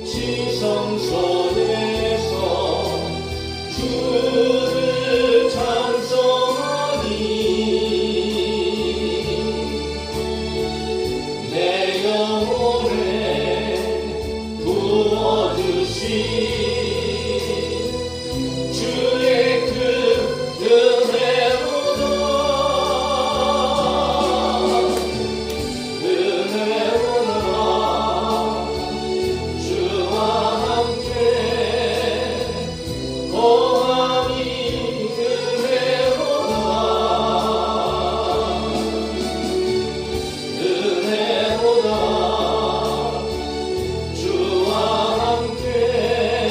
지성소에서 주를 찬송하니 내 영혼에 부어주신 주의 그 은혜로다 주와 함께 거하니 은혜로다 주와 함께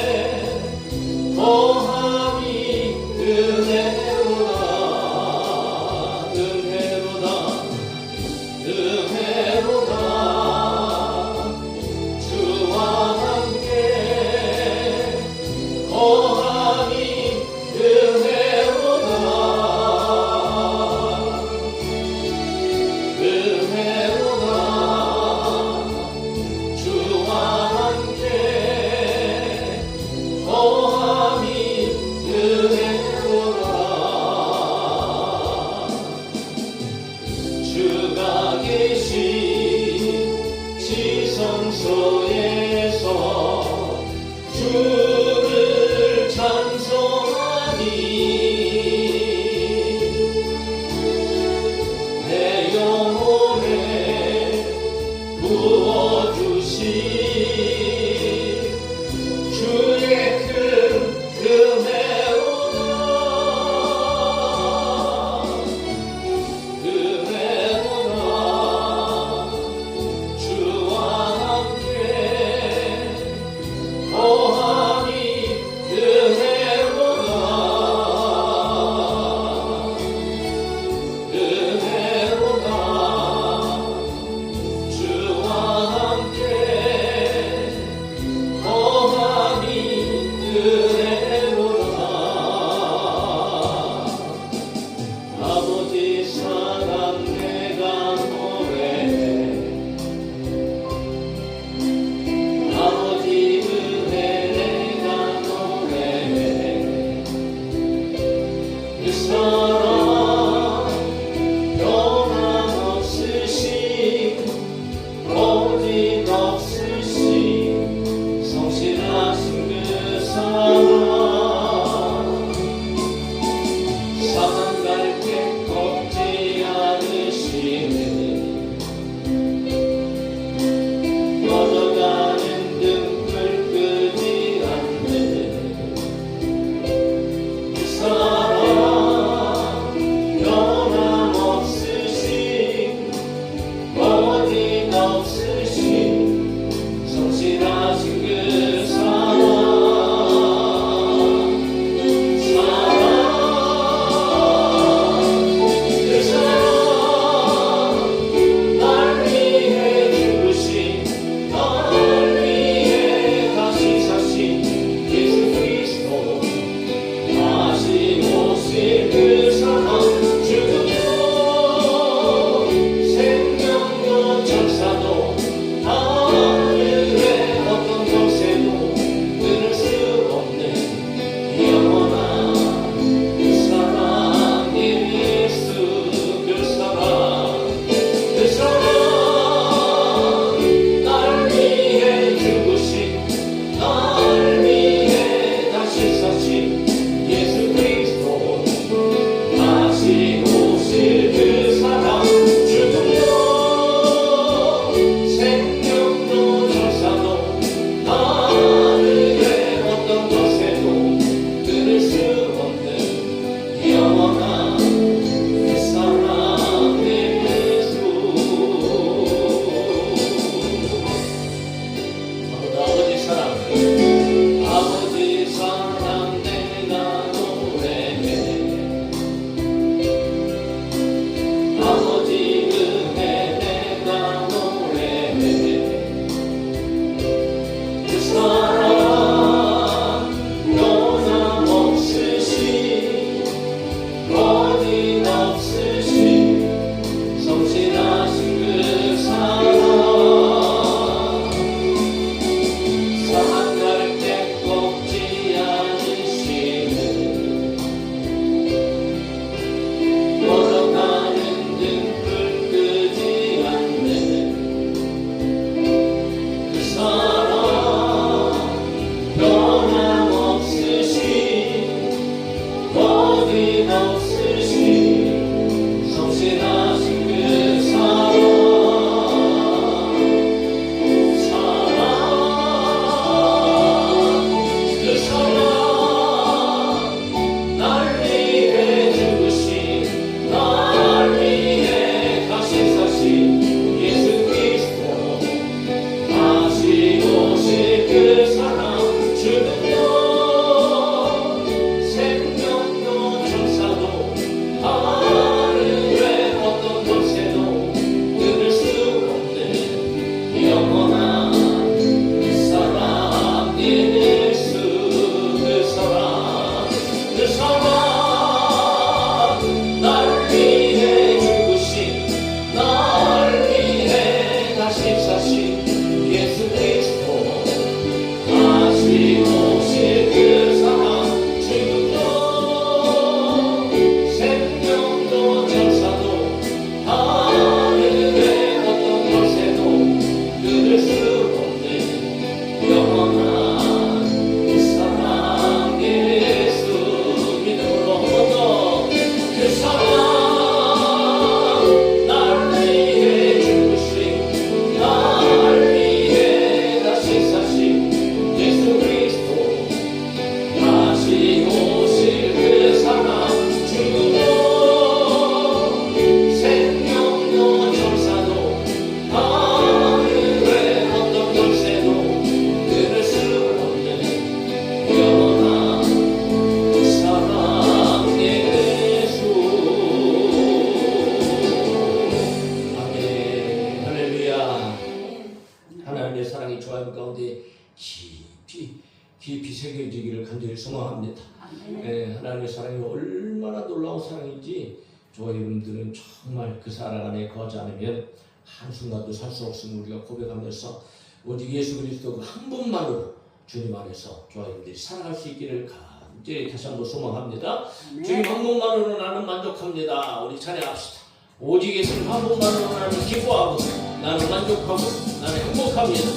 깊이 새겨지기를 간절히 소망합니다. 하나님의 사랑이 얼마나 놀라운 사랑인지 저와 여러분들은 정말 그 사랑 안에 거하지 않으면 한순간도 살 수 없음을 우리가 고백하면서 오직 예수 그리스도 그 한 분만으로 주님 안에서 저와 여러분들이 살아갈 수 있기를 간절히 다시 한번 소망합니다. 주님 한 분만으로 나는 만족합니다. 우리 찬양합시다. 오직 예수님 한 분만으로 나는 기뻐하고 나는 만족하고 나는 행복합니다.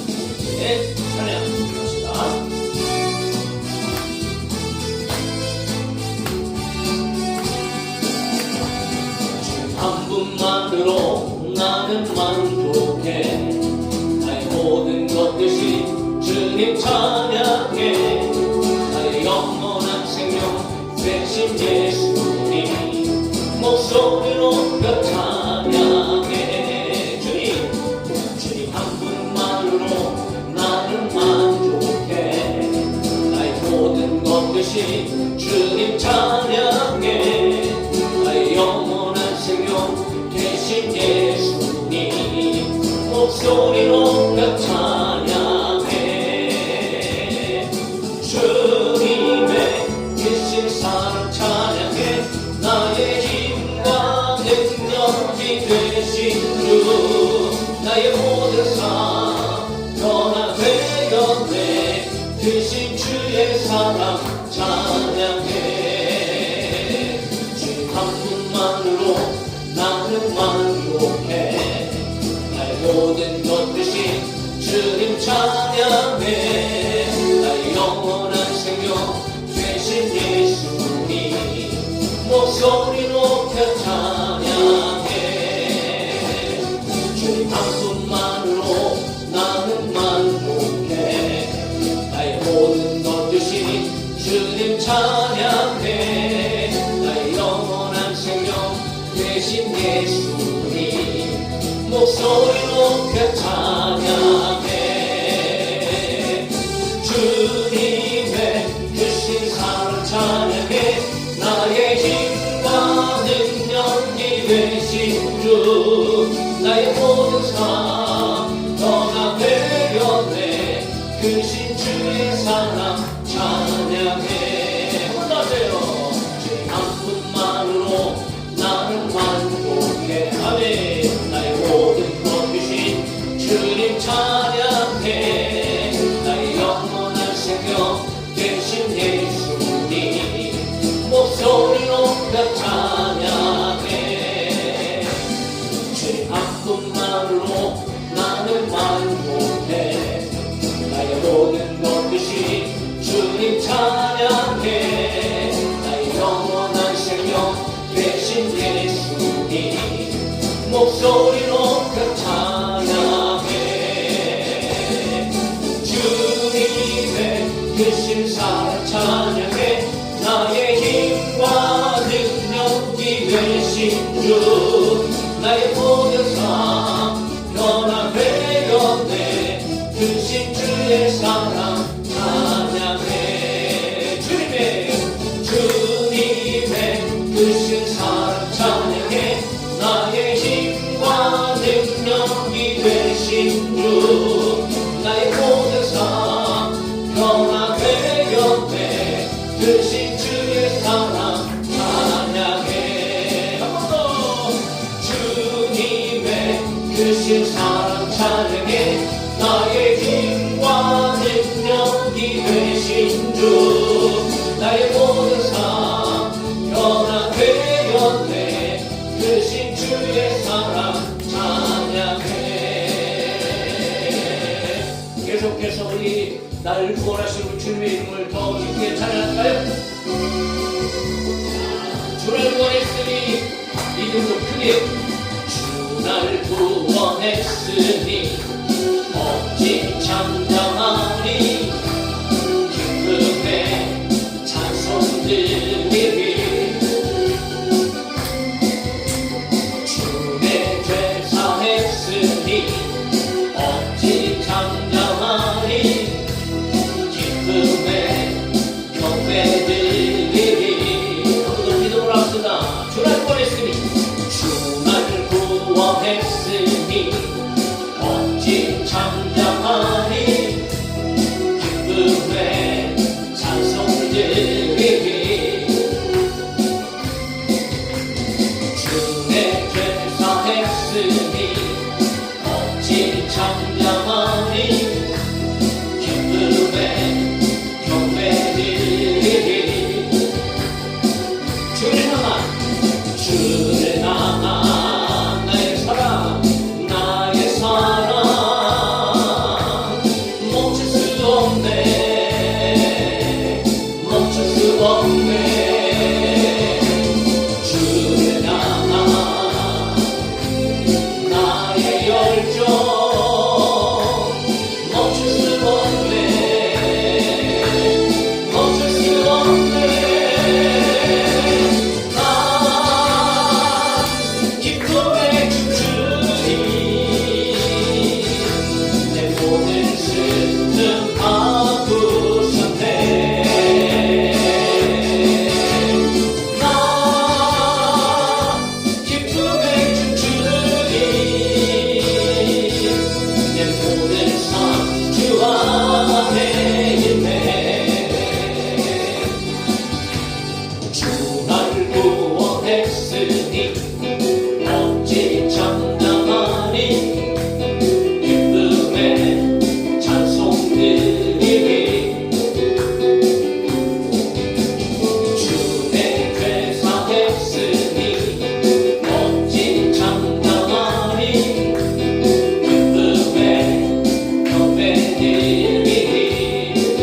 네, 찬양합시다. 한 분만으로 나는 만족해. 나의 모든 것들이 주님 찬양해. 나의 영원한 생명 되신 예수님 목소리로 높여 찬양해. 주님 한 분만으로 나는 만족해. 나의 모든 것들이 주님 찬양해. 나의 영원한 생명 되신 예수님 목소리로 높여 찬양해. 주님의 크신 사랑 찬양해. 나의 힘과 능력이 되신 주 나의 모든 삶 변화되었네. 크신 주의 사랑 찬양해. 주님 한 분만으로 나는 만족해. 나의 모든 것 되신 주님 찬양해. 나의 영원한 생명 되신 예수님 목소리 높여 찬양해. 주님 한 분만으로 나는 만족해. 나의 모든 것 되신 주님 찬양해. 나의 영원한 생명 되신 예수님 목소리 높여 찬양해. 주님의 크신 사랑 찬양해. 나의 힘과 능력이 되신 주 나의 모든 삶 변화되었네. 크신 주의 사랑 찬양해. 한번 더 하세요. 주님 한 분만으로 나는 만족해. 아멘. 나의 모든 것 되신 주님 찬양해. 나의 영원한 생명 되신 예수님 목소리 높여 찬양해. 주님 한 분만으로 나는 만족해. 나의 모든 것 되신 주님 찬양해. 나의 영원한 생명 되신 예수님 목소리 높여 찬양해. 주님의 크신 사랑 찬양해. 나의 힘과 능력이 되신 주 나의 모든 삶 변화되었네. 크신 주의 사랑 찬양해. 주님의 크신 사랑 찬양해. 나의 힘과 능력이 되신 주 나의 모든 삶 변화되었네. 크신 주의 사랑 찬양해. 한 번 더. 주님의 크신 사랑 찬양해. 나의 힘과 능력이 되신 주 나의 모든 삶 변화되었네. 크신 주의 사랑 찬양해. 계속해서 우리 나를 구원하신 우리 주님의 이름을 더 깊게 찬양할까요? 주를 구원했으니 믿음도 크게. 주 나를 구원했으니 어찌 잠잠하리. 기쁨에 찬송 드리리. 주의 죄 사했으니 어찌 잠잠하리. 기쁨에 경배드리리. 한번더 믿음으로 합시다. 주 나를 구원했으니 주 나를 구원했으니 어찌 잠잠하리.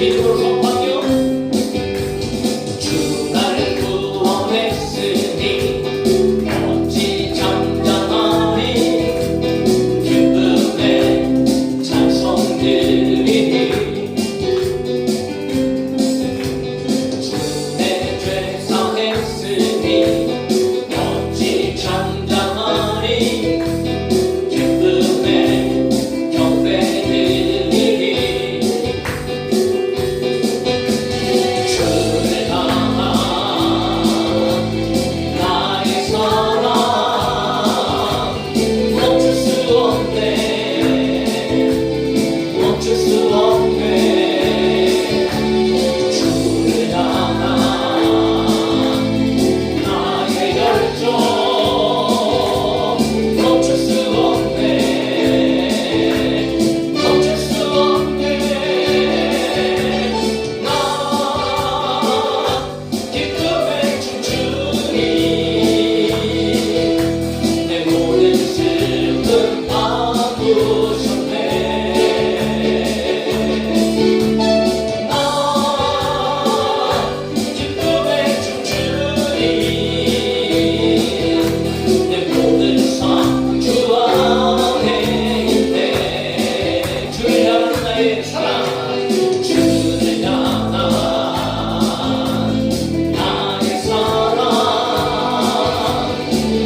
믿음으로 선포하며 주 나를 구원했으니 어찌 잠잠하리 기쁨의 찬송 드리니 주 내 죄 사했으니 어찌 잠잠하리 기쁨의 경배 드리니 주를 향한 나의 사랑 멈출 수 없네 멈출 수 없네 주를 향한 나의 열정 멈출 수 없네 멈출 수 없네 나 기쁨에 춤추니 내 모든 슬픔 바꾸셨네 나 기쁨에 춤추니 내 모든 삶 주 안에 있네 주를 향한 나의 사랑 주를 향한 나의 사랑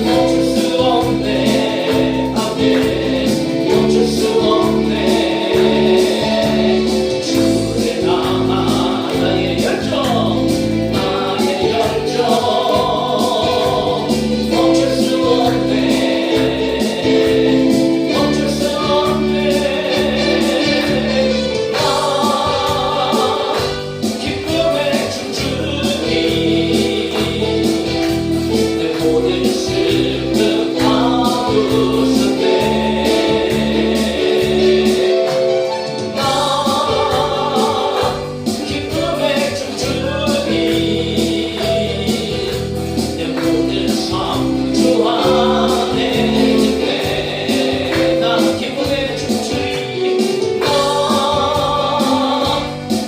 멈출 수 없네 아멘 멈출 수 없네 주를 향한 나의 열정 멈출 수 없네 멈출 수 없네 나 기쁨에 춤추니 내 모든 슬픔 바꾸셨네 나 기쁨에 춤추니 내 모든 삶 주 안에 있네 나 기쁨에 춤추니 나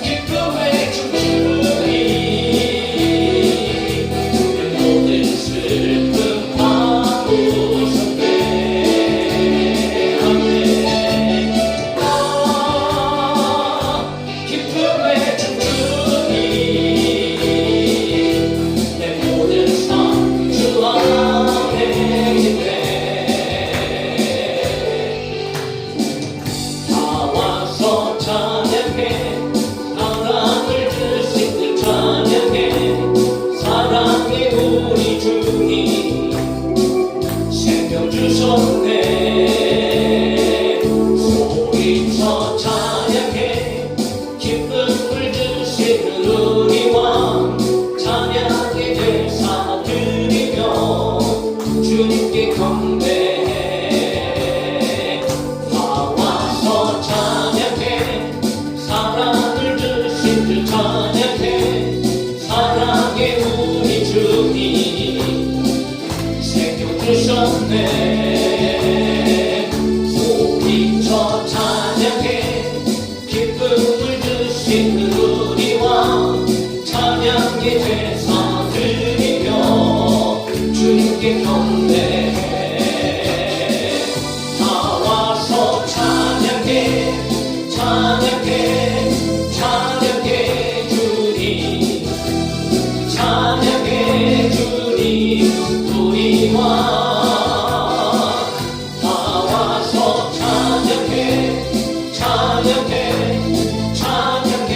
기쁨에 춤추니 내 모든 슬픔 바꾸셨네 아멘 나 기쁨에 춤추니 내 모든 삶 주 안에 있네 다 와서 찬양해 사랑을 주신 그 찬양해 사랑의 우리 주님 생명 주셨네 소리쳐 찬양해 기쁨을 주시는 우리 왕 찬양의 제사 드리며 주님께 경배해 다 와서 찬양해 사랑을 주신 주 찬양해 사랑의 우리 주님 생명 주셨네 소리쳐 찬양해 기쁨을 주시는 우리 왕 찬양의 제사 드리며 주님께 경배해 다 와서 찬양해 찬양해 찬양해 주님 찬양해 주님 우리 왕 다 와서 찬양해 찬양해 찬양해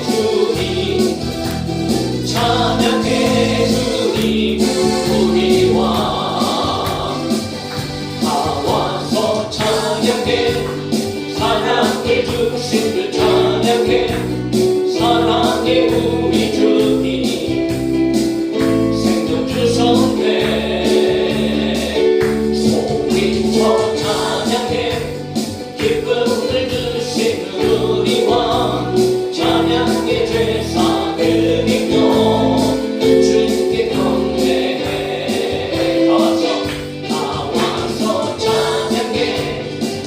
주님 찬양해 주님 우리 왕 다 와서 찬양해 사랑을 주신 그 찬양해 사랑의 우리 주님 생명 주셨네 소리쳐 찬양해 기쁨을 주시는 우리 왕 찬양의 제사 드리며 주님께 경배해 다 와서 찬양해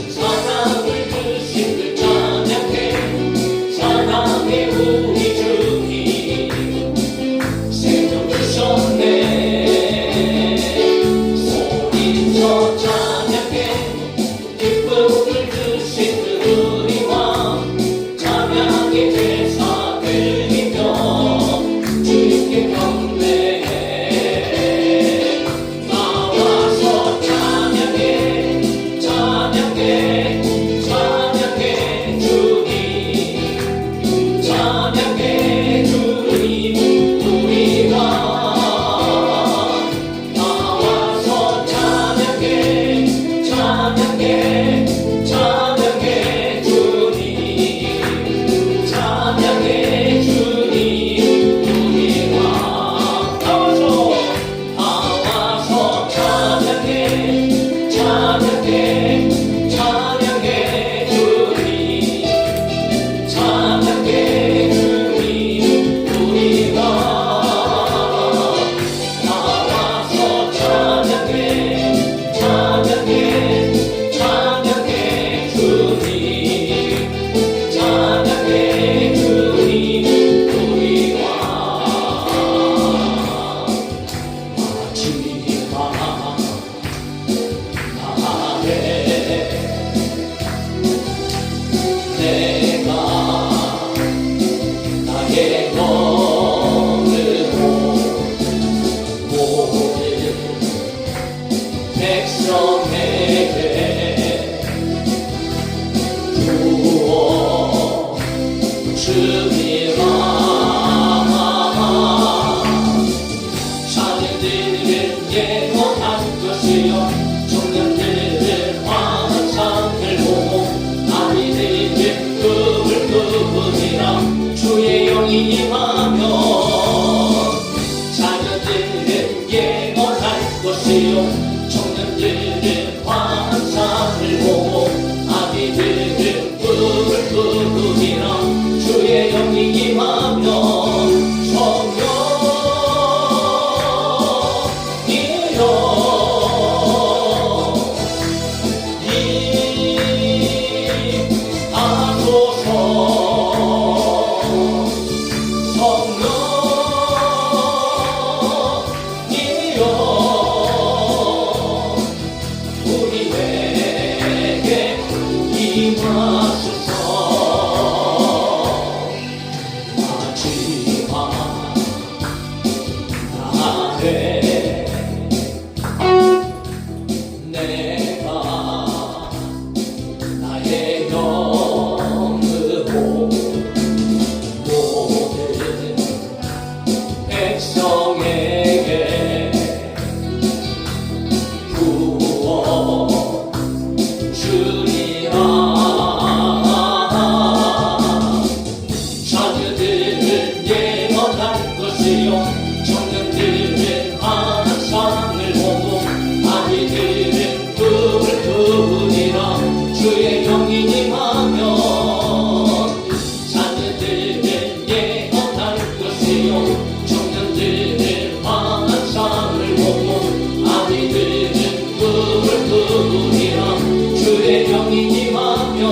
사랑을 주신 그 찬양해 사랑의 영이 임하면 자녀들은 예언할 것이요 청년들은 환상을 보고 아비들은 불을 부르리라. 주의 영이 임하면 주의 영이 임하면 자녀들은 예언할 것이요 청년들은 환상을 보고 아비들은 꿈을 꾸리라. 주의 영이 임하면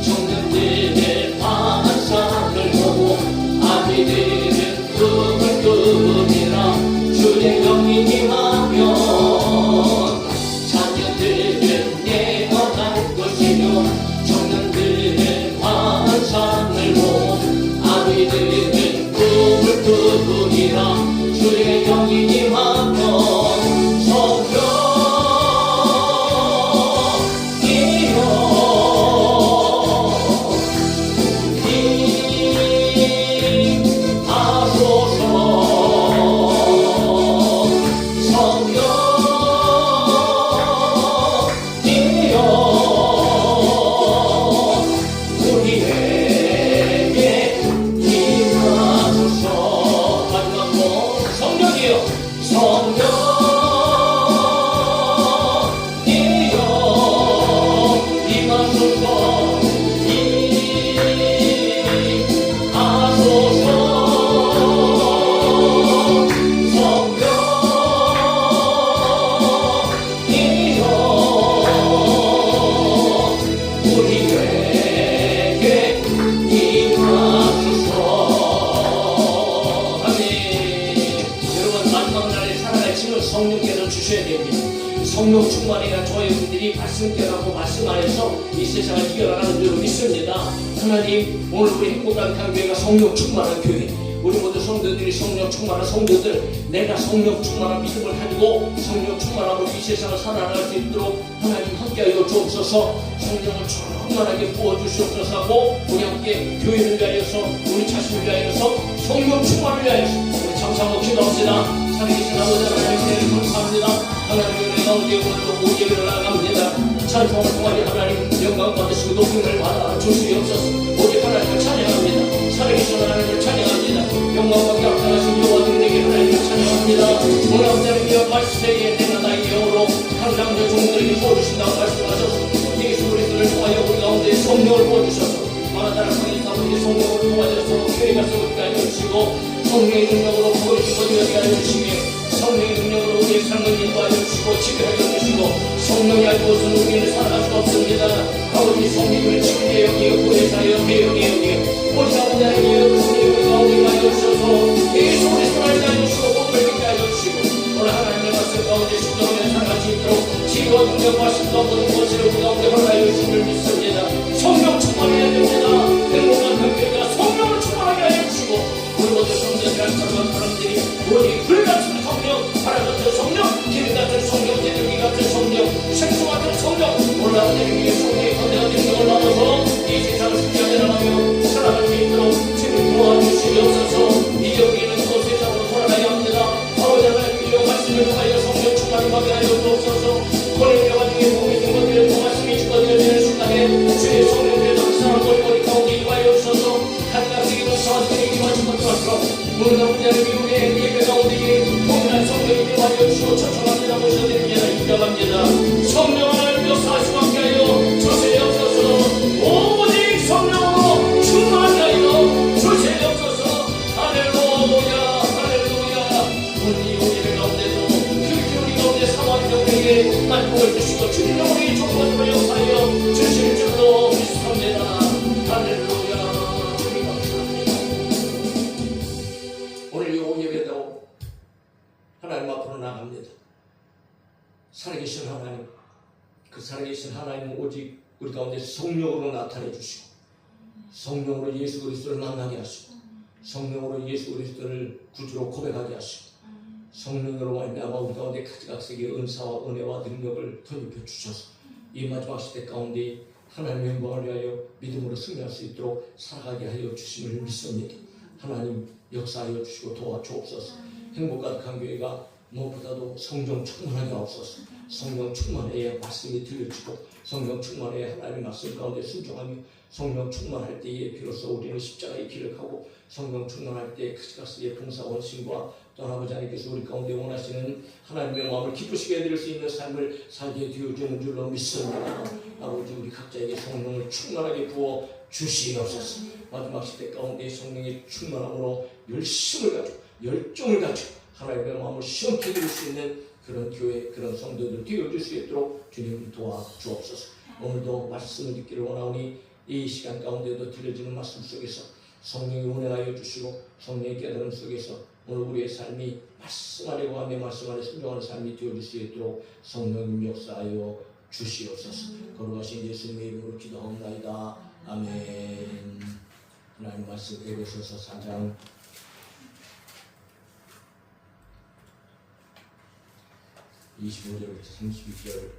청년들은 환상을 보고 아비들은 꿈을 꾸리라. 주의 영이 임하면 자녀들은 예언할 것이요 청년들은 환상을 보고 아비들은 꿈을 꾸리라. 주의 영이 임하면 성령께서 주셔야 됩니다. 성령 충만해야 저희 분들이 말씀 깨닫고 말씀 안에서 이 세상을 이겨나가는 줄 믿습니다. 하나님, 오늘 우리 행복한 교회가 성령 충만한 교회, 우리 모두 성도들이 성령 충만한 성도들, 내가 성령 충만한 믿음을 가지고 성령 충만함으로 이 세상을 살아나갈 수 있도록 하나님 함께하여 주옵소서. 성령을 충만하게 부어주시옵소서 하고 우리 함께 교회를 위하여서 우리 자신을 위하여서 성령 충만을 위하여서 우리 잠시만 기도합시다. 살아계신 아버지 하나님 감사합니다. 하나님 은혜 가운데 오늘도 예배를 나갑니다. 찬송을 통하여 하나님 영광 받으시고 높임을 받아 주시옵소서. 오직 하나님을 찬양합니다. 살아계신 하나님을 찬양합니다. 영광과 합당하신 여호와 등에게 하나님을 찬양합니다. 오늘 아버지는 기억 말씀에 내가 나의 영으로 항상 내 종들에게 부어주신다고 말씀하셔서 예수 그리스도를 통하여 우리 가운데 성령을 부어주셔서 마라다라 성인 아버지 성령을 통하여서 교회가 세워지게 하여 주시고 성령의 능력으로 부어주신 것이 되게 하여 주시며 성령의 능력으로 우리의 삶을 인도하여 주시고 지켜하여 주시고 성령이 알고 없으면 우리는 살아갈 수가 없습니다. 아버지 성령을 지키게 여기여 구해사여 개혁에 여기여 오직 아버지 하나님의 성령을 가운데 하여 주셔서 예수 그리스도를 하여 주시고 복을 받게 하여 주시고 오늘 하나님의 말씀 가운데 순종하며 살아갈 수 있도록 지혜와 능력과 신과 모든 것을 우리 가운데 허락하여 주시는 줄 믿습니다. 성령 충만해야 됩니다. 오늘 가운데 미국의 예배 가운데 동일한 성령님이 와주시고 초청합니다. 모셔드립니다. 인정합니다. 성령 하나님 역사하시고 함께하여 주시옵소서. 오직 성령으로 충만하게 하여 주시옵소서. 할렐루야 할렐루야. 오늘 이 예배 가운데도 그렇게 우리 가운데 상황적에게 만족을 주시고 주님의 우리 종관으로 역사하여 주실 줄로 믿습니다. 할렐루야. 주님 감사합니다. 오늘 이 예배도 하나님 앞으로 나갑니다. 살아계신 하나님, 그 살아계신 하나님은 오직 우리 가운데 성령으로 나타내 주시고 성령으로 예수 그리스도를 만나게 하시고 성령으로 예수 그리스도를 구주로 고백하게 하시고 성령으로 말미암아 우리 가운데 가지각색의 은사와 은혜와 능력을 덧입혀 주셔서 이 마지막 시대 가운데 하나님의 영광을 위하여 믿음으로 승리할 수 있도록 살아가게 하여 주심을 믿습니다. 하나님 역사하여 주시고 도와주옵소서. 행복 가득한 교회가 무엇보다도 성령 충만하게 하옵소서. 성령 충만해야 말씀이 들려지고 성령 충만해야 하나님의 말씀 가운데 순종하며 성령 충만할 때에 비로소 우리는 십자가의 길을 가고 성령 충만할 때 크리스마스의 봉사 원심과 또 아버지 하나님께서 우리 가운데 원하시는 하나님의 마음을 기쁘시게 해드릴 수 있는 삶을 살게 되어주는 줄로 믿습니다. 아버지 우리 각자에게 성령을 충만하게 부어 주시옵소서. 마지막 시대 가운데 성령의 충만함으로 열심을 가지고 열정을 가지고 하나님의 마음을 시험케 드릴 수 있는 그런 교회, 그런 성도들 되어줄 수 있도록 주님 도와주옵소서. 오늘도 말씀을 듣기를 원하오니 이 시간 가운데도 들려지는 말씀 속에서 성령이 운행하여 주시고 성령의 깨달음 속에서 오늘 우리의 삶이 말씀하려고 하며 말씀 안에 순종하는 삶이 되어줄 수 있도록 성령님 역사하여 주시옵소서. 걸어가신 예수님의 이름으로 기도하옵나이다. 아멘. 하나님 말씀 에베소서 4장 25절부터 32절.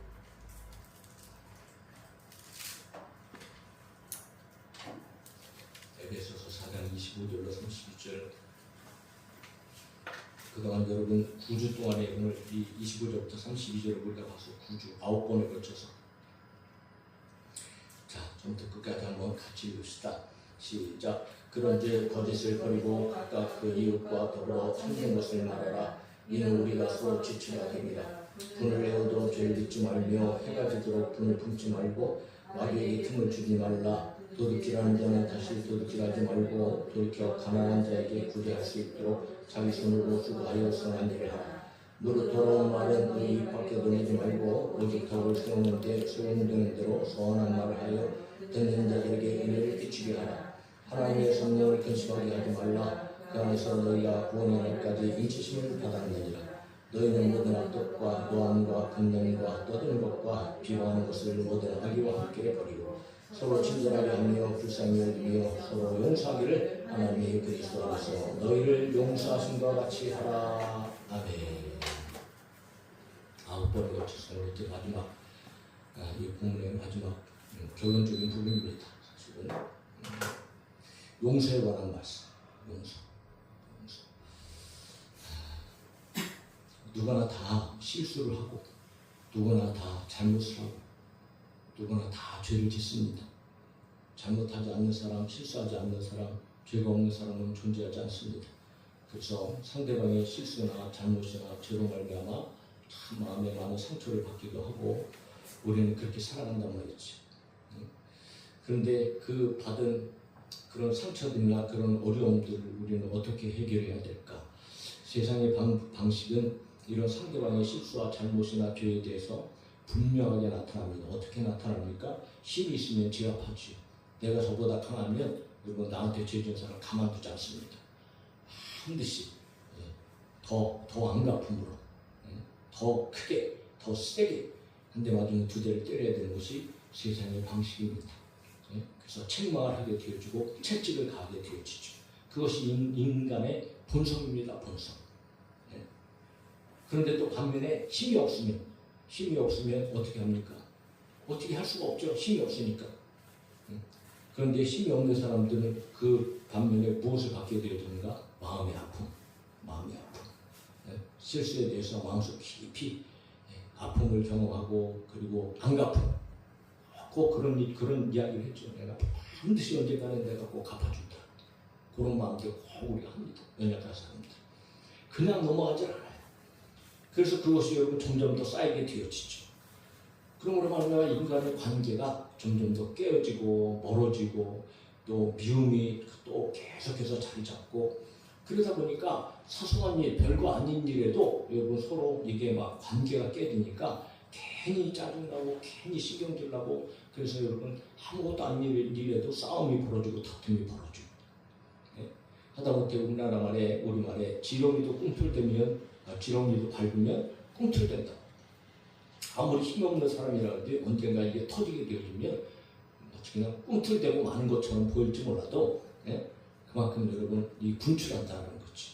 에베소서 4장 25절로 32절. 그동안 여러분 9주 동안에 오늘 이 25절부터 32절을 우리가 봐서 9주 9번에 걸쳐서 자, 처음부터 끝까지 한번 같이 읽읍시다. 시작. 그런즉 거짓을 버리고 각각 그 이웃과 더불어 참된 것을 말하라. 이는 우리가 서로 지체가 됩니다. 분을 내어도 죄를 짓지 말며 해가 지도록 분을 품지 말고 마귀에게 틈을 주지 말라. 도둑질하는 자는 다시 도둑질하지 말고 돌이켜 가난한 자에게 구제할 수 있도록 자기 손으로 수고하여 선한 일을 하라. 무릇 더러운 말은 네 입 밖에 내지 말고 오직 덕을 세우는데 소용되는 대로 선한 말을 하여 듣는 자들에게 은혜를 끼치게 하라. 하나님의 성령을 근심하게 하지 말라. 그 안에서 너희가 구원의 날까지 인치심을 받았느니라. 너희는 모든 악독과 노함과 분명과 떠드는 것과 비방하는 것을 모든 악의와 함께 버리고 서로 친절하게 하며 불쌍히 여기며 서로 용서하기를 하나님의 그리스도 안에서 너희를 용서하신과 같이 하라. 아멘. 9번에 걸쳐서 오늘 마지막 이 본문의 마지막 결론적인 부분입니다. 사실은 용서에 관한 말씀. 용서. 누구나 다 실수를 하고 누구나 다 잘못을 하고 누구나 다 죄를 짓습니다. 잘못하지 않는 사람, 실수하지 않는 사람, 죄가 없는 사람은 존재하지 않습니다. 그래서 상대방의 실수나 잘못이나 죄로 말미암아 참 마음에 많은 상처를 받기도 하고 우리는 그렇게 살아간단 말이지. 그런데 그 받은 그런 상처들이나 그런 어려움들을 우리는 어떻게 해결해야 될까? 세상의 방식은 이런 상대방의 실수와 잘못이나 죄에 대해서 분명하게 나타납니다. 어떻게 나타납니까? 힘이 있으면 제압하지요. 내가 저보다 강하면 여러분 나한테 죄 지은 사람을 가만두지 않습니다. 반드시 더 안갚음으로 더 크게 더 세게 한 대 맞으면 두 대를 때려야 되는 것이 세상의 방식입니다. 그래서 책망을 하게 되어지고 채찍을 가하게 되어지죠. 그것이 인간의 본성입니다. 본성. 그런데 또 반면에 힘이 없으면 어떻게 합니까? 어떻게 할 수가 없죠. 힘이 없으니까. 그런데 힘이 없는 사람들은 그 반면에 무엇을 받게 되어지는가? 마음의 아픔. 실수에 대해서 마음속 깊이 아픔을 경험하고 그리고 안갚음. 꼭 그런 이야기를 했죠. 내가 반드시 언젠가는 내가 꼭 갚아준다. 그런 마음도 꼭 우리가 합니다. 연약한 사람들. 그냥 넘어가질 않아요. 그래서 그것이 여러분 점점 더 쌓이게 되어지죠. 그러므로 말미암아 인간의 관계가 점점 더 깨어지고 멀어지고 또 미움이 또 계속해서 자리 잡고 그러다 보니까 사소한 일, 별거 아닌 일에도 여러분 서로 이게 막 관계가 깨지니까 괜히 짜증나고 괜히 신경질 나고 그래서 여러분 아무것도 아닌 일에도 싸움이 벌어지고 다툼이 벌어지고 하다못해 우리말에 지렁이도 꿈틀대면 지렁이도 밟으면 꿈틀댄다. 아무리 힘없는 사람이라도 언젠가 이게 터지게 되어지면 그냥 꿈틀대고 마는 것처럼 보일지 몰라도 그만큼 여러분 이 분출한다는 거지.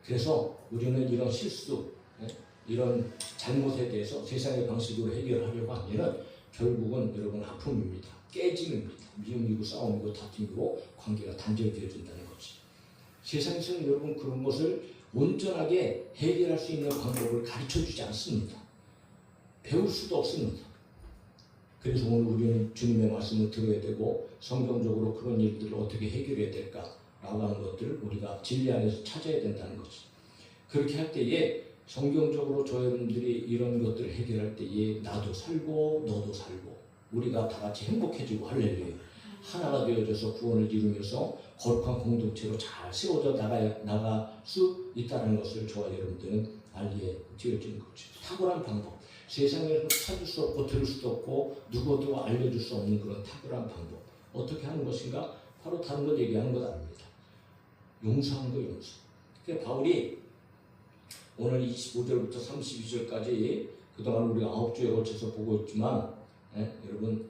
그래서 우리는 이런 실수, 이런 잘못에 대해서 세상의 방식으로 해결하려고 하면은 결국은 여러분 아픔입니다. 깨짐입니다. 미움이고 싸움이고 다툼이고 관계가 단절되어진다는 거지. 세상에서는 여러분 그런 것을 온전하게 해결할 수 있는 방법을 가르쳐주지 않습니다. 배울 수도 없습니다. 그래서 오늘 우리는 주님의 말씀을 들어야 되고 성경적으로 그런 일들을 어떻게 해결해야 될까라고 하는 것들을 우리가 진리 안에서 찾아야 된다는 거지. 그렇게 할 때에 성경적으로 저 여러분들이 이런 것들을 해결할 때에 나도 살고 너도 살고 우리가 다 같이 행복해지고 할렐루야 하나가 되어져서 구원을 이루면서 거룩한 공동체로 잘 세워져 나갈 수 있다는 것을 저와 여러분들은 알게 되어지는 거죠. 탁월한 방법. 세상에서 찾을 수 없고 들을 수도 없고 누구도 알려줄 수 없는 그런 탁월한 방법. 어떻게 하는 것인가? 바로 다른 것 얘기하는 것 아닙니다. 용서하는 거 용서. 그러니까 바울이 오늘 25절부터 32절까지 그동안 우리가 9주에 걸쳐서 보고 있지만 여러분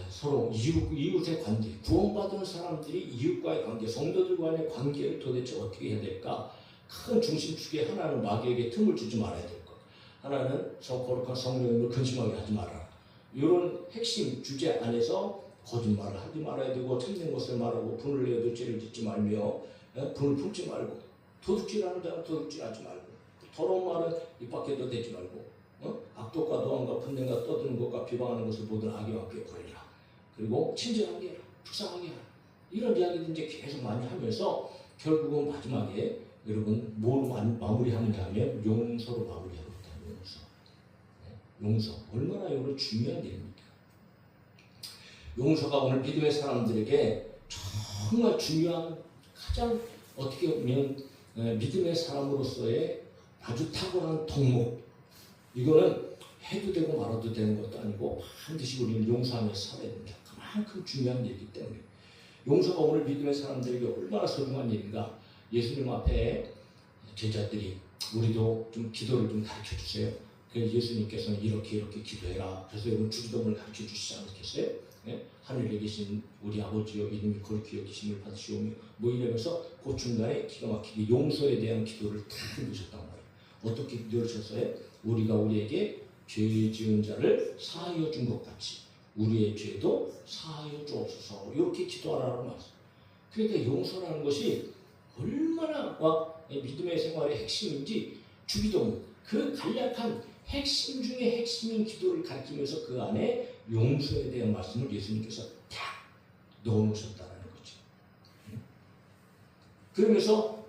서로 이웃의 관계, 구원받은 사람들이 이웃과의 관계, 성도들과의 관계를 도대체 어떻게 해야 될까? 큰 중심축에 하나는 마귀에게 틈을 주지 말아야 될 것. 하나는 거룩한 성령으로 근심하게 하지 말아라. 이런 핵심 주제 안에서 거짓말을 하지 말아야 되고 참된 것을 말하고 분을 내어도 죄를 짓지 말며 분을 품지 말고 도둑질하는 자는 도둑질하지 말고 더러운 말은 입 밖에도 대지 말고 악독과 노함과 분쟁과 떠드는 것과 비방하는 것을 모든 악의 함께 버리라. 그리고 친절하게 해라. 불쌍하게 해라. 이런 이야기를 이제 계속 많이 하면서 결국은 마지막에 여러분 뭐로 마무리하느냐 하면 용서로 마무리합니다. 용서. 얼마나 여러분 중요한 일입니까? 용서가 오늘 믿음의 사람들에게 정말 중요한 가장 어떻게 보면 믿음의 사람으로서의 아주 탁월한 덕목. 이거는 해도 되고 말아도 되는 것도 아니고 반드시 우리는 용서하면서 살아야 됩니다. 그만큼 중요한 일이기 때문에 용서가 오늘 믿음의 사람들에게 얼마나 소중한 일인가. 예수님 앞에 제자들이 우리도 좀 기도를 좀 가르쳐 주세요. 그래서 예수님께서는 이렇게 기도해라. 그래서 여러분 주기도문을 가르쳐 주시지 않겠어요? 하늘에 계신 우리 아버지여 이름이 거룩히 여기심을 받으시오며 뭐 이러면서 그 중간에 기가 막히게 용서에 대한 기도를 다 해주셨단 말이에요. 어떻게 기도하셨어요? 우리가 우리에게 죄 지은 자를 사하여 준 것 같이 우리의 죄도 사하여 주옵소서. 이렇게 기도하라는 말씀. 그러니까 용서라는 것이 얼마나 믿음의 생활의 핵심인지 주기도문 그 간략한 핵심 중에 핵심인 기도를 가르치면서 그 안에 용서에 대한 말씀을 예수님께서 딱 넣어놓으셨다는 거죠. 그러면서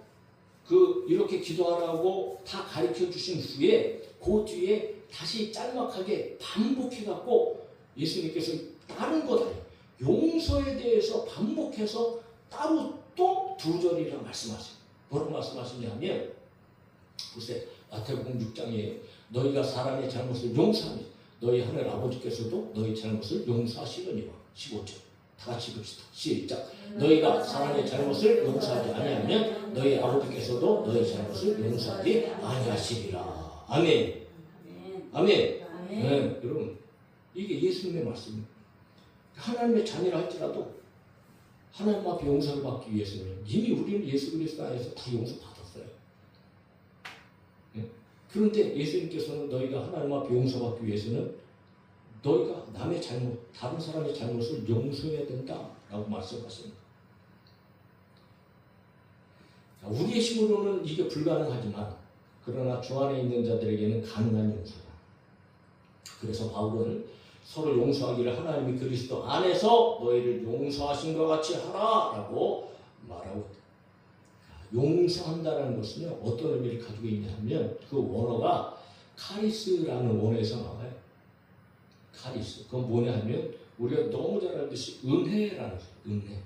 이렇게 기도하라고 다 가르쳐 주신 후에 그 뒤에 다시 짤막하게 반복해갖고 예수님께서 다른 것 아니에요. 용서에 대해서 반복해서 따로 또 2절이라 말씀하세요. 뭐라고 말씀하시냐면 글쎄 마태복음 6장에 너희가 사람의 잘못을 용서하면 너희 하늘 아버지께서도 너희 잘못을 용서하시느니라. 15절 다 같이 봅시다. 시작. 너희가 사람의 잘못을 용서하지 아니하면 너희 아버지께서도 너희 잘못을 용서하지 아니하시리라. 아멘. 아멘. 네, 여러분 이게 예수님의 말씀입니다. 하나님의 자녀라 할지라도 하나님 앞에 용서를 받기 위해서는 이미 우리는 예수 그리스도 안에서 다 용서받았어요. 그런데 예수님께서는 너희가 하나님 앞에 용서받기 위해서는 너희가 남의 잘못, 다른 사람의 잘못을 용서해야 된다라고 말씀하십니다. 우리의 힘으로는 이게 불가능하지만 그러나 주 안에 있는 자들에게는 가능한 용서다. 그래서 바울은 서로 용서하기를 하나님이 그리스도 안에서 너희를 용서하신 것 같이 하라라고 말하고 있다. 용서한다는 것은요 어떤 의미를 가지고 있냐 하면 그 원어가 카리스라는 원어에서 나와요. 카리스. 그건 뭐냐 하면 우리가 너무 잘 알듯이 은혜라는 거예요. 은혜.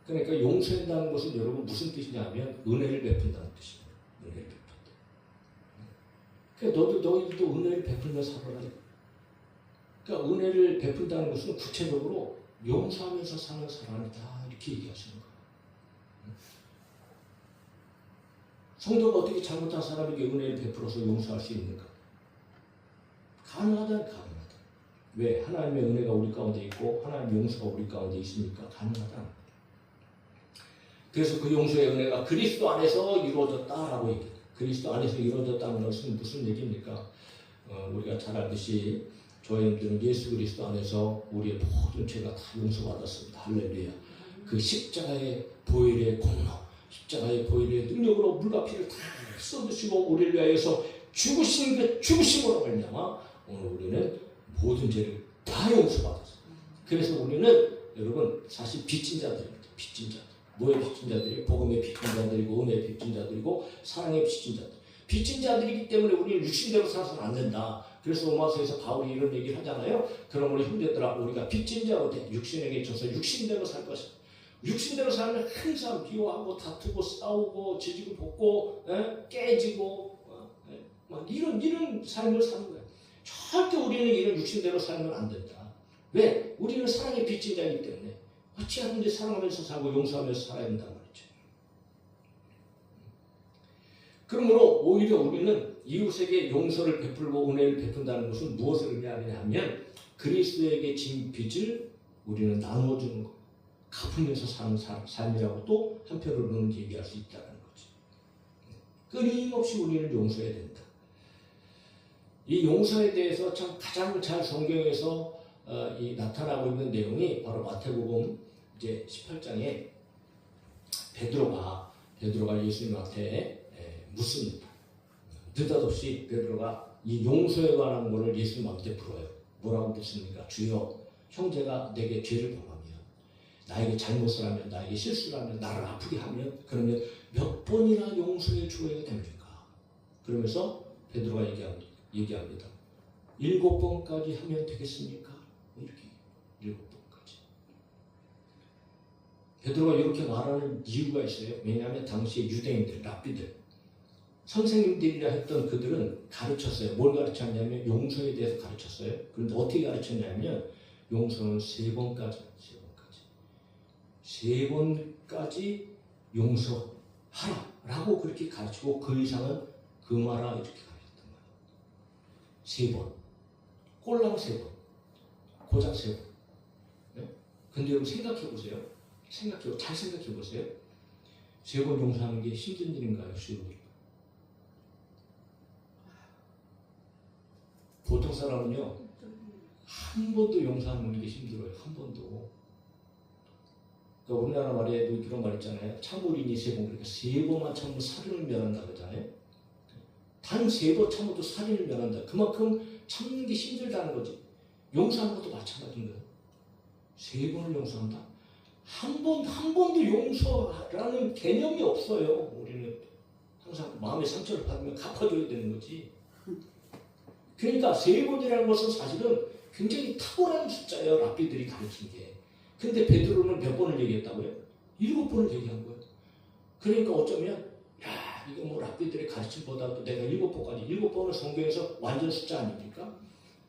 그러니까 용서한다는 것은 여러분 무슨 뜻이냐 하면 은혜를 베푼다는 뜻이에요. 은혜를 베푼다. 그러니까 너희들도 은혜를 베풀며 살아라. 그러니까 은혜를 베푼다는 것은 구체적으로 용서하면서 사는 사람이다 이렇게 얘기하시는 거예요. 성도가 어떻게 잘못한 사람에게 은혜를 베풀어서 용서할 수 있는가? 가능하다. 왜? 하나님의 은혜가 우리 가운데 있고 하나님의 용서가 우리 가운데 있으니까 가능하다. 그래서 그 용서의 은혜가 그리스도 안에서 이루어졌다라고 얘기해요. 그리스도 안에서 이루어졌다는 것은 무슨 얘기입니까? 우리가 잘 알듯이 저희들은 예수 그리스도 안에서 우리의 모든 죄가 다 용서받았습니다. 할렐루야. 그 십자가의 보혈의 공로, 십자가의 보혈의 능력으로 물과 피를 다 쏟으시고 우리를 위하여서 죽으신 그 죽으심으로 말미암아 오늘 우리는 모든 죄를 다 용서받았어요. 그래서 우리는 여러분 사실 빚진 자들입니다. 빚진 자들. 뭐의 빚진 자들이? 복음의 빚진 자들이고 은혜의 빚진 자들이고 사랑의 빚진 자들. 빚진 자들이기 때문에 우리는 육신대로 살아서는 안 된다. 그래서 로마서에서 바울이 이런 얘기를 하잖아요. 그러므로 형제들아 우리가 빚진 자로 돼 육신에게 져서 육신대로 살 것이다. 육신대로 살면 항상 미워하고 다투고 싸우고 지지고 볶고 깨지고 막 이런 삶을 사는 거예요. 절대 우리는 이런 육신대로 살면 안 된다. 왜? 우리는 사랑의 빚진 자이기 때문에 어찌하든지 사랑하면서 살고 용서하면서 살아야 된단 말이죠. 그러므로 오히려 우리는 이웃에게 용서를 베풀고 은혜를 베푼다는 것은 무엇을 의미하느냐 하면 그리스도에게 진 빚을 우리는 나누어주는 것, 갚으면서 사는 삶이라고 또 한편으로는 얘기할 수 있다는 거지. 끊임없이 우리는 용서해야 된다. 이 용서에 대해서 참 가장 잘 성경에서 나타나고 있는 내용이 바로 마태복음 이제 18장에 베드로가 예수님한테 묻습니다. 느닷없이 베드로가 이 용서에 관한 것을 예수님한테 물어요. 뭐라고 묻습니까? 주여, 형제가 내게 죄를 범하면, 나에게 잘못을 하면, 나에게 실수를 하면, 나를 아프게 하면, 그러면 몇 번이나 용서해 주어야 됩니까? 그러면서 베드로가 얘기합니다. 7번까지 하면 되겠습니까? 이렇게 7번까지. 베드로가 이렇게 말하는 이유가 있어요. 왜냐하면 당시에 유대인들, 랍비들, 선생님들이라 했던 그들은 가르쳤어요. 뭘 가르쳤냐면 용서에 대해서 가르쳤어요. 그런데 어떻게 가르쳤냐면 용서는 3번까지. 3번까지 용서하라라고 그렇게 가르치고 그 이상은 금하라 이렇게 가르쳤단 말이에요. 3번. 꼴랑 3번. 고작 3번. 네? 근데 여러분 생각해보세요. 잘 생각해보세요. 3번 용서하는 게 힘든 일인가요? 쉬운 일인가요? 보통 사람은요, 한 번도 용서하는 게 힘들어요. 한 번도. 그러니까 우리나라 말에도 그런 말 있잖아요. 참으리니 3번. 그러니까 3번만 참으면 살인을 면한다 그러잖아요. 단 3번 참아도 살인을 면한다. 그만큼 참는 게 힘들다는 거지. 용서하는 것도 마찬가지인 거예요. 3번을 용서한다? 한 번도 용서라는 개념이 없어요. 우리는 항상 마음의 상처를 받으면 갚아줘야 되는 거지. 그러니까 3번이라는 것은 사실은 굉장히 탁월한 숫자예요. 랍비들이 가르친 게. 근데 베드로는 몇 번을 얘기했다고요? 7번을 얘기한 거예요. 그러니까 어쩌면 야 이거 뭐 랍비들의 가르침보다도 내가 7번까지 7번은 성경에서 완전 숫자 아닙니까?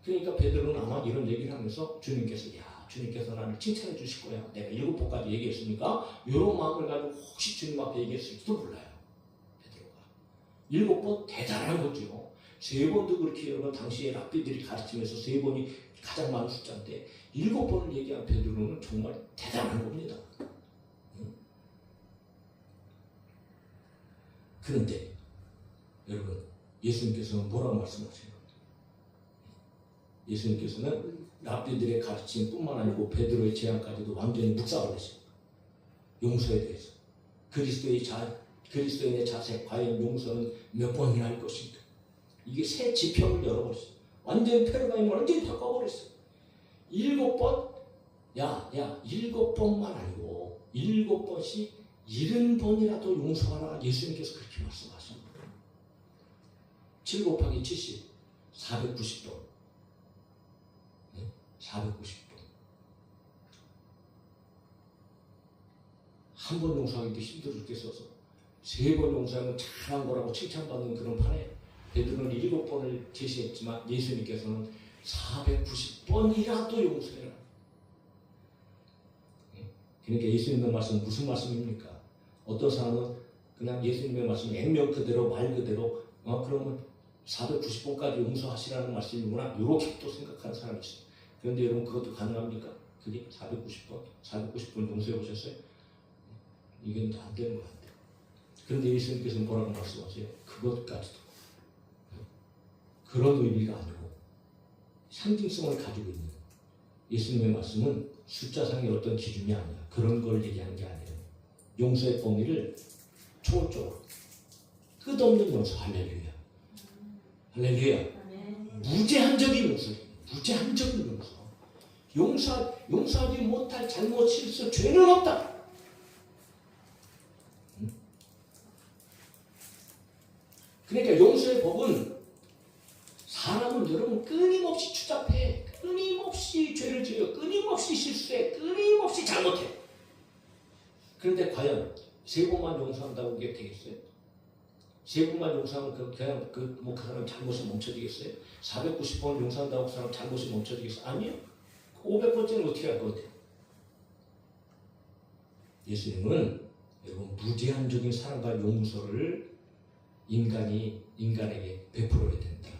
그러니까 베드로는 아마 이런 얘기를 하면서 주님께서 나를 칭찬해 주실 거야. 내가 7번까지 얘기했으니까 이런 마음을 가지고 혹시 주님 앞에 얘기했을지도 몰라요. 베드로가 7번 대단한 거죠. 3번도 그렇게 여러분 당시에 랍비들이 가르치면서 3번이 가장 많은 숫자인데 7번을 얘기한 베드로는 정말 대단한 겁니다. 그런데 여러분 예수님께서는 뭐라고 말씀하세요? 예수님께서는 랍비들의 가르침뿐만 아니고 베드로의 제안까지도 완전히 묵살을 했습니다. 용서에 대해서. 그리스도인의 자세, 과연 용서는 몇 번이나 할 것인가? 이게 새 지평을 열어버렸어요. 완전히 패러다임을 완전히 바꿔버렸어요. 7번? 야, 7번만 아니고 7번씩 70번이라도 용서하라. 예수님께서 그렇게 말씀하십니다. 7 곱하기 70, 490번. 490번. 한 번 용서하기도 힘들어 죽겠어서 3번 용서하면 잘한 거라고 칭찬받는 그런 판에 베드로는 7번을 제시했지만 예수님께서는 490번이라도 용서해라. 그러니까 예수님의 말씀은 무슨 말씀입니까? 어떤 사람은 그냥 예수님의 말씀 액면 그대로 말 그대로 그러면 490번까지 용서하시라는 말씀이구나 이렇게 또 생각하는 사람이 있어요. 그런데 여러분 그것도 가능합니까? 그게 490번 용서해 보셨어요? 이건 안 되는 것 같아요. 그런데 예수님께서 뭐라고 말씀하세요? 그것까지도 그런 의미가 아니고 상징성을 가지고 있는 예수님의 말씀은 숫자상의 어떤 기준이 아니야. 그런 걸 얘기하는 게 아니에요. 용서의 범위를 초월적으로 끝없는 용서. 할렐루야. 할렐루야. 무제한적인 용서. 무제한적인 용서. 용서하지 못할 잘못, 실수, 죄는 없다. 그러니까 용서의 법은 사람은 여러분 끊임없이 추잡해. 끊임없이 죄를 지어. 끊임없이 실수해. 끊임없이 잘못해. 그런데 과연 3번만 용서한다고 그게 되겠어요? 3번만 용서하면 그냥 그 사람 잘못이 멈춰지겠어요? 490번 용서한다고 그 사람 잘못이 멈춰지겠어요? 아니요. 500번째는 어떻게 할 것 같아요? 예수님은 여러분 무제한적인 사랑과 용서를 인간에게 베풀어야 된다.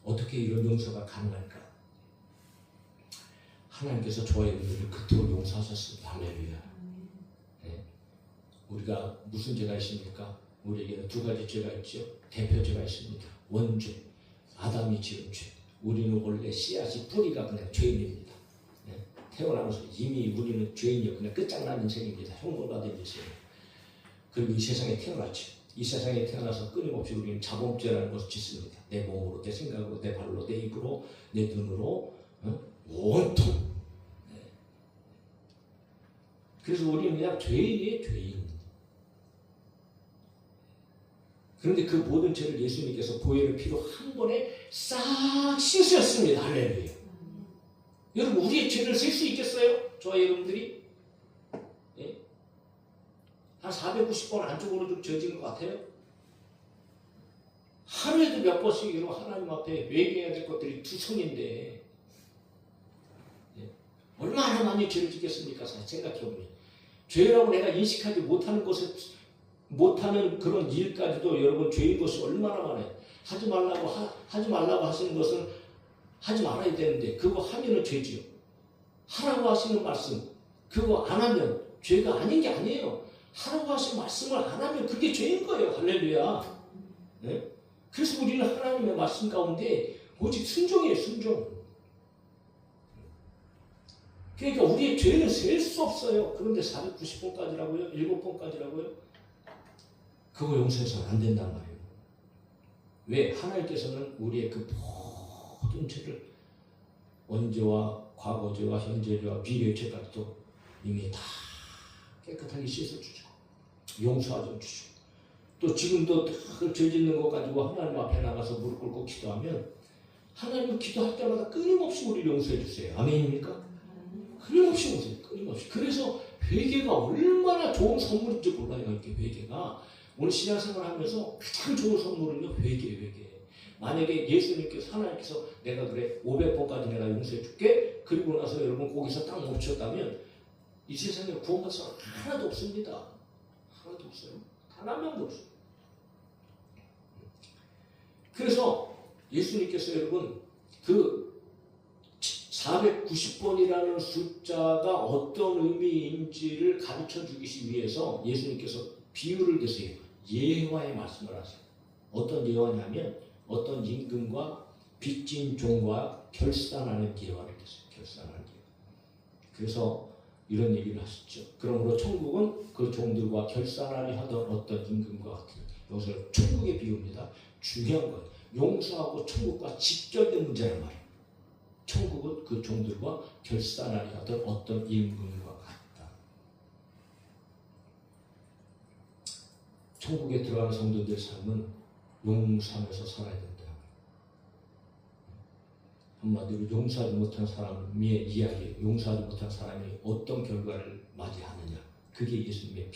어떻게 이런 용서가 가능할까? 하나님께서 저와 여러분들을 그토록 용서하셨습니다. 할렐루야. 네. 우리가 무슨 죄가 있습니까? 우리에게는 2가지 죄가 있죠. 대표 죄가 있습니다. 원죄, 아담이 지은 죄. 우리는 원래 씨앗이 뿌리가 그냥 죄인입니다. 네. 태어나면서 이미 우리는 죄인이요. 그냥 끝장난 인생입니다. 형벌받은 인생. 그리고 이 세상에 태어났죠. 이 세상에 태어나서 끊임없이 우리는 자범죄라는 것을 짓습니다. 내 몸으로, 내 생각으로, 내 발로, 내 입으로, 내 눈으로 온통. 네. 그래서 우리는 그냥 죄인이에요. 죄인. 그런데 그 모든 죄를 예수님께서 보혈의 피로 한 번에 싹 씻으셨습니다. 할렐루야. 여러분 우리의 죄를 셀 수 있겠어요? 저와 여러분들이? 예? 한 490번 안쪽으로 좀 지어진 것 같아요. 하루에도 몇 번씩 이러고 하나님 앞에 회개해야 될 것들이 투성인데 예? 얼마나 많이 죄를 짓겠습니까? 생각해보면 죄라고 내가 인식하지 못하는 것을 못하는 그런 일까지도 여러분 죄인 것이 얼마나 많아요. 하지 말라고 하시는 것은 하지 말아야 되는데 그거 하면은 죄지요. 하라고 하시는 말씀 그거 안 하면 죄가 아닌 게 아니에요. 하라고 하신 말씀을 안 하면 그게 죄인 거예요. 할렐루야. 네? 그래서 우리는 하나님의 말씀 가운데 오직 순종이에요. 순종. 그러니까 우리의 죄는 셀 수 없어요. 그런데 490번까지라고요? 7번까지라고요? 그거 용서해서는 안 된단 말이에요. 왜? 하나님께서는 우리의 그 모든 죄를 원죄와 과거죄와 현재죄와 미래의 죄까지도 이미 다 깨끗하게 씻어주죠. 용서하여 주죠. 또 지금도 그 죄 짓는 거 가지고 하나님 앞에 나가서 무릎 꿇고 기도하면 하나님은 기도할 때마다 끊임없이 우리를 용서해 주세요. 아멘입니까? 끊임없이 용서해요. 끊임없이. 그래서 회개가 얼마나 좋은 선물인지 몰라요. 이렇게 회개가. 오늘 신앙생활 하면서 가장 좋은 선물은요. 회개. 만약에 예수님께서 하나님께서 내가 그래 500번까지 내가 용서해 줄게. 그리고 나서 여러분 거기서 딱 멈췄다면 이 세상에 구원받을 사람 하나도 없습니다. 하나도 없어요. 단 한 명도 없어요. 그래서 예수님께서 여러분 그 490번이라는 숫자가 어떤 의미인지를 가르쳐 주기 위해서 예수님께서 비유를 드세요. 예화의 말씀을 하세요. 어떤 예화냐면 어떤 임금과 빚진 종과 결산하는 예화를 드세요. 결산하는 예화. 그래서 이런 얘기를 하셨죠. 그러므로 천국은 그 종들과 결산하려 하던 어떤 임금과 같은 여기서 천국의 비유입니다. 중요한 건 용서하고 천국과 직결된 문제란 말이에요. 천국은 그 종들과 결산하려 하던 어떤 임금과 같다. 천국에 들어가는 성도들의 삶은 용서하면서 살아야 된다. 한마디로 용서하지 못한 사람의 이야기, 용서하지 못한 사람이 어떤 결과를 맞이하느냐. 그게 예수님의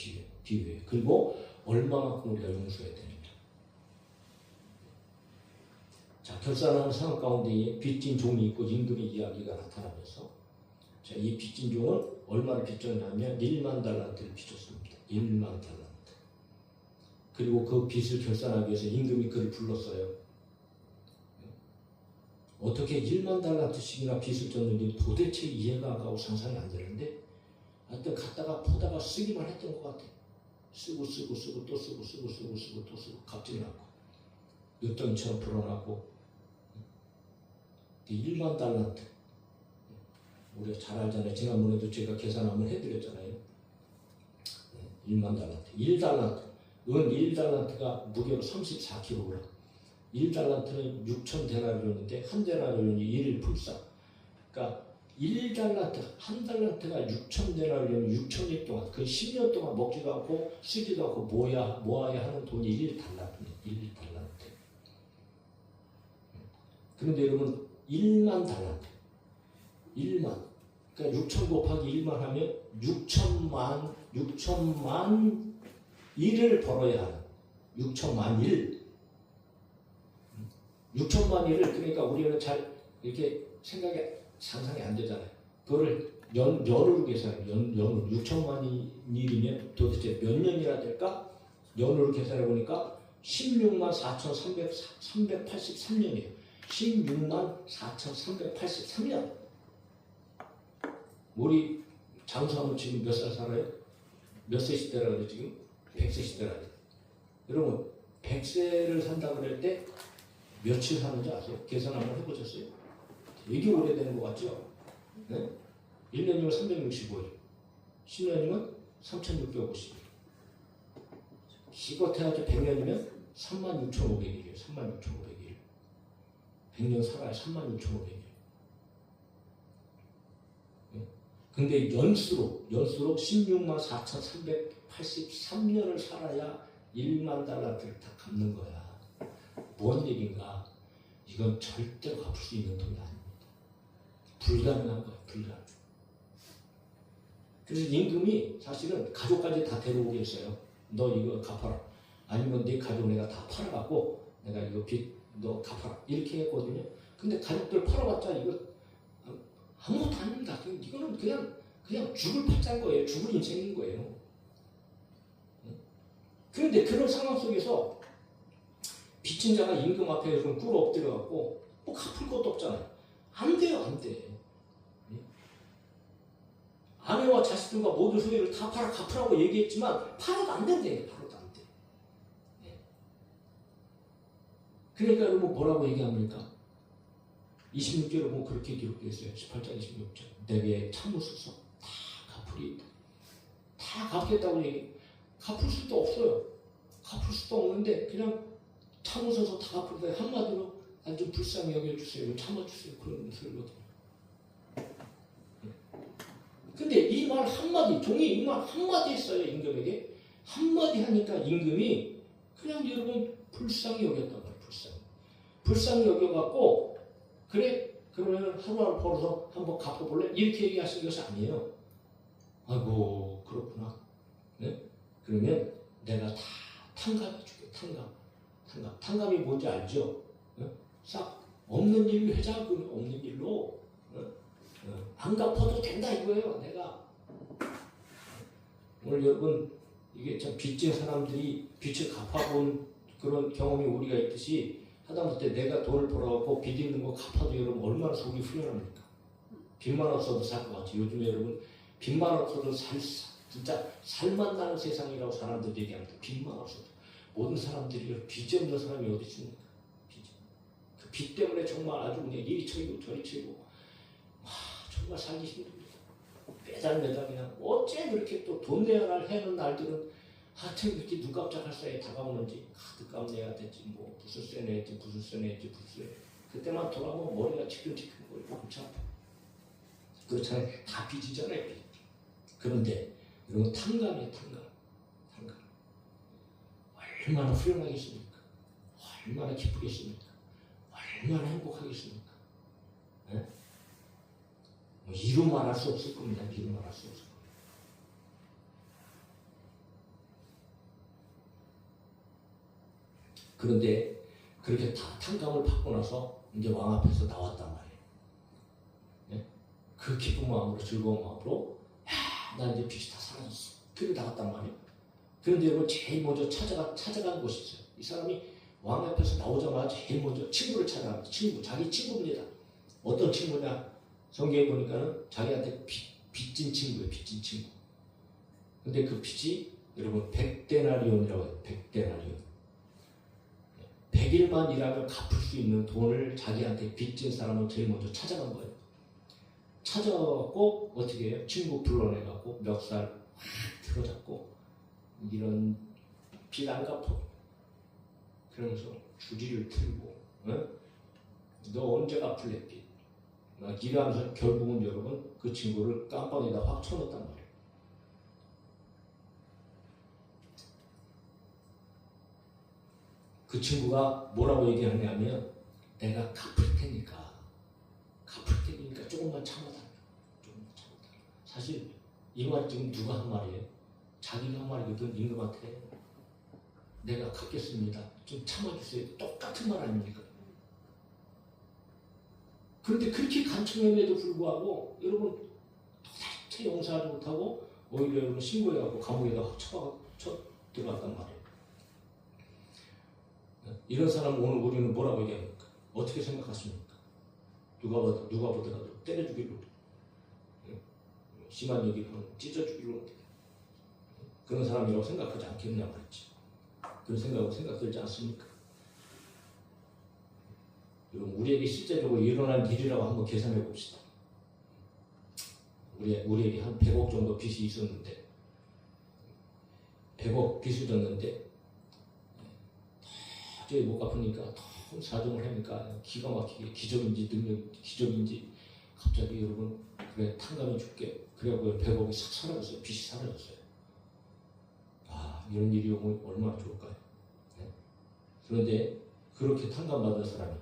비유예요. 그리고 얼마만큼 우리가 용서해야 되느냐. 자, 결산하는 상황 가운데 빚진 종이 있고 임금의 이야기가 나타나면서, 자, 이 빚진 종은 얼마를 빚졌냐면 1만 달란트를 빚졌습니다. 1만 달란트. 그리고 그 빚을 결산하기 위해서 임금이 그를 불렀어요. 어떻게 1만 달란트씩이나 빚을 졌는지 도대체 이해가 안 가고 상상이 안 되는데, 하여튼 갖다가 보다가 쓰기만 했던 것 같아. 쓰고 또 쓰고 또 쓰고 갚지는 않고 윷덩이처럼 불어나고. 1만 달란트 우리가 잘 알잖아요. 지난번에도 제가 계산 한번 해드렸잖아요. 1만 달란트 1달란트 은 1달란트가 무게로 34kg. 1달란트는 6천 데나리온인데 한 데나리온이 1일 풀사. 그러니까 1달란트, 한 달란트가 6천 데나리온 6천일 동안, 그 10년 동안 먹지도 않고 쓰지도 않고 모아야 하는 돈이 1달란트입니다. 1달란트. 그런데 여러분 1만 달란트. 1만. 그러니까 6천 곱하기 1만 하면 6천만 1을 벌어야 하는 6천만 1. 6천만 1을, 그러니까 우리는 잘 이렇게 상상이 안 되잖아요. 그거를 연으로 계산해요. 연으로 6천만 1이면 도대체 몇 년이나 될까? 연으로 계산해 보니까 16만 4,383년이에요. 16만 4,383년. 우리 장수하면 지금 몇 살 살아요? 몇 세 시대라 그래 지금? 100세 시대라 그래. 여러분 100세를 산다 그럴 때 며칠 사는지 아세요? 계산 한번 해보셨어요? 되게 오래되는 것 같죠? 네? 1년이면 365일, 10년이면 3650일, 기껏해야지 100년이면 36,500일이에요. 36,500일. 100년 살아야 36,500일. 근데 연수록 16만 4,383년을 살아야 1만 달러를 다 갚는 거야. 뭔 얘기인가? 이건 절대로 갚을 수 있는 돈이 아닙니다. 불가능한 거야, 불가능. 그래서 임금이 사실은 가족까지 다 데려오게 했어요. 너 이거 갚아라. 아니면 네 가족 내가 다 팔아갖고 내가 이거 빚 너 갚아라. 이렇게 했거든요. 근데 가족들 팔아봤자 이거 아무것도 아닙니다. 이거는 그냥 죽을 팔자인 거예요. 죽을 인생인 거예요. 그런데 그런 상황 속에서 빚진 자가 임금 앞에 좀 꿇어 엎드려갖고 뭐 갚을 것도 없잖아요. 안 돼요, 안 돼. 아내와 자식들과 모든 소유를 다 팔아 갚으라고 얘기했지만 팔아도 안 된대. 팔아도 안 돼. 그러니까 여러분 뭐라고 얘기합니까? 26절에 뭐 그렇게 기록되어 있어요. 18장 26절. 내게 참으소서. 다 갚으리이다. 다 갚겠다고 얘기. 갚을 수도 없어요. 갚을 수도 없는데 그냥 참으소서 다 갚으리다. 한마디로 난 좀 불쌍히 여겨주세요. 참아주세요. 그런 소리거든요. 근데 이 말 한마디, 종이 이 말 한마디 했어요. 임금에게. 한마디 하니까 임금이 그냥 여러분 불쌍히 여겼단 말이에요. 불쌍히 여겨갖고 그래 그러면 하루하루 벌어서 한번 갚아볼래? 이렇게 얘기하신 것이 아니에요. 아이고 그렇구나. 네? 그러면 내가 다 탕감해줄게. 탕감이 뭔지 알죠? 네? 싹 없는 일로 해자금 없는 일로 안 갚아도 된다 이거예요. 내가 오늘 여러분 이게 참 빚진 사람들이 빚을 갚아본 그런 경험이 우리가 있듯이 하다못해 내가 돈을 벌어갖고 빚 있는 거 갚아도 여러분 얼마나 속이 후련합니까? 빚만 없어도 살 것 같아요. 요즘에 여러분 빚만 없어도 진짜 살만 나는 세상이라고 사람들이 얘기합니다. 빚만 없어도 모든 사람들이 빚이 없는 사람이 어디 있습니까? 그 빚 때문에 정말 아주 그냥 이리 쳐이고 저리 쳐이고 정말 살기 힘듭니다. 매달 그냥 어째 그렇게 또 돈 내야 해는 날들은 하여튼 그렇게 눈 깜짝할 사이에 다가오는지 카드값 내야 되지 뭐 부수세 내야지 부수세 그때만 돌아보면 머리가 지끈지끈거리고 골치 아파. 그렇잖아요. 다 빚이잖아요. 빚. 그런데 여러분 탕감이에요. 탕감. 얼마나 후련하겠습니까? 얼마나 기쁘겠습니까? 얼마나 행복하겠습니까? 네? 뭐 이루 말할 수 없을 겁니다. 이루 말할 수 없을 겁니다. 그런데 그렇게 다 탕감을 받고 나서 이제 왕 앞에서 나왔단 말이에요. 네? 그 기쁜 마음으로 즐거운 마음으로 나 이제 빚이 다 사라졌어. 그렇게 나갔단 말이에요. 그런데 여러분 제일 먼저 찾아간 곳이 있어요. 이 사람이 왕 앞에서 나오자마자 제일 먼저 친구를 찾아갑니다. 친구, 자기 친구입니다. 어떤 친구냐? 성경에 보니까는 자기한테 빚진 친구예요. 빚진 친구. 근데 그 빚이 여러분 100데나리온이라고 해요. 100데나리온. 100일만 일하면 갚을 수 있는 돈을 자기한테 빚진 사람은 제일 먼저 찾아간 거예요. 찾아가고 어떻게 해요? 친구 불러내갖고 멱살 확 들어잡고 이런 빚 안 갚어. 그러면서 주리를 틀고 너 언제 갚을래 빚? 막 이러면서 결국은 여러분 그 친구를 깜빵에다 확 쳐넣었단 말이에요. 그 친구가 뭐라고 얘기하냐면 내가 갚을 테니까 조금만 참아달라. 조금만 참아달라. 사실 이 말 지금 누가 한 말이에요? 자기가 한 말이거든. 임금한테 내가 갚겠습니다. 좀 참아주세요. 똑같은 말 아닙니까? 그런데 그렇게 간청함에도 불구하고 여러분 도대체 용서하지 못하고 오히려 여러분 신고해갖고 감옥에다 쳐 들어갔단 말이에요. 이런 사람 오늘 우리는 뭐라고 얘기합니까? 어떻게 생각하십니까? 누가 보더라도 때려 죽이려 심한 얘기로는 찢어 죽이려 그런 사람이라고 생각하지 않겠냐 말이지. 그런 생각 들지 않습니까? 여러분 우리에게 실제적으로 일어난 일이라고 한번 계산해 봅시다. 우리에게 한 100억 정도 빚이 있었는데 100억 빚을 졌는데 도저히 못 갚으니까 너무 사정을 하니까 기가 막히게 기적인지 갑자기 여러분 그래 탕감해 줄게. 그래갖고 100억이 싹 사라졌어요. 빚이 사라졌어요. 이런 일이 오면 얼마나 좋을까요? 네? 그런데 그렇게 탕감받은 사람이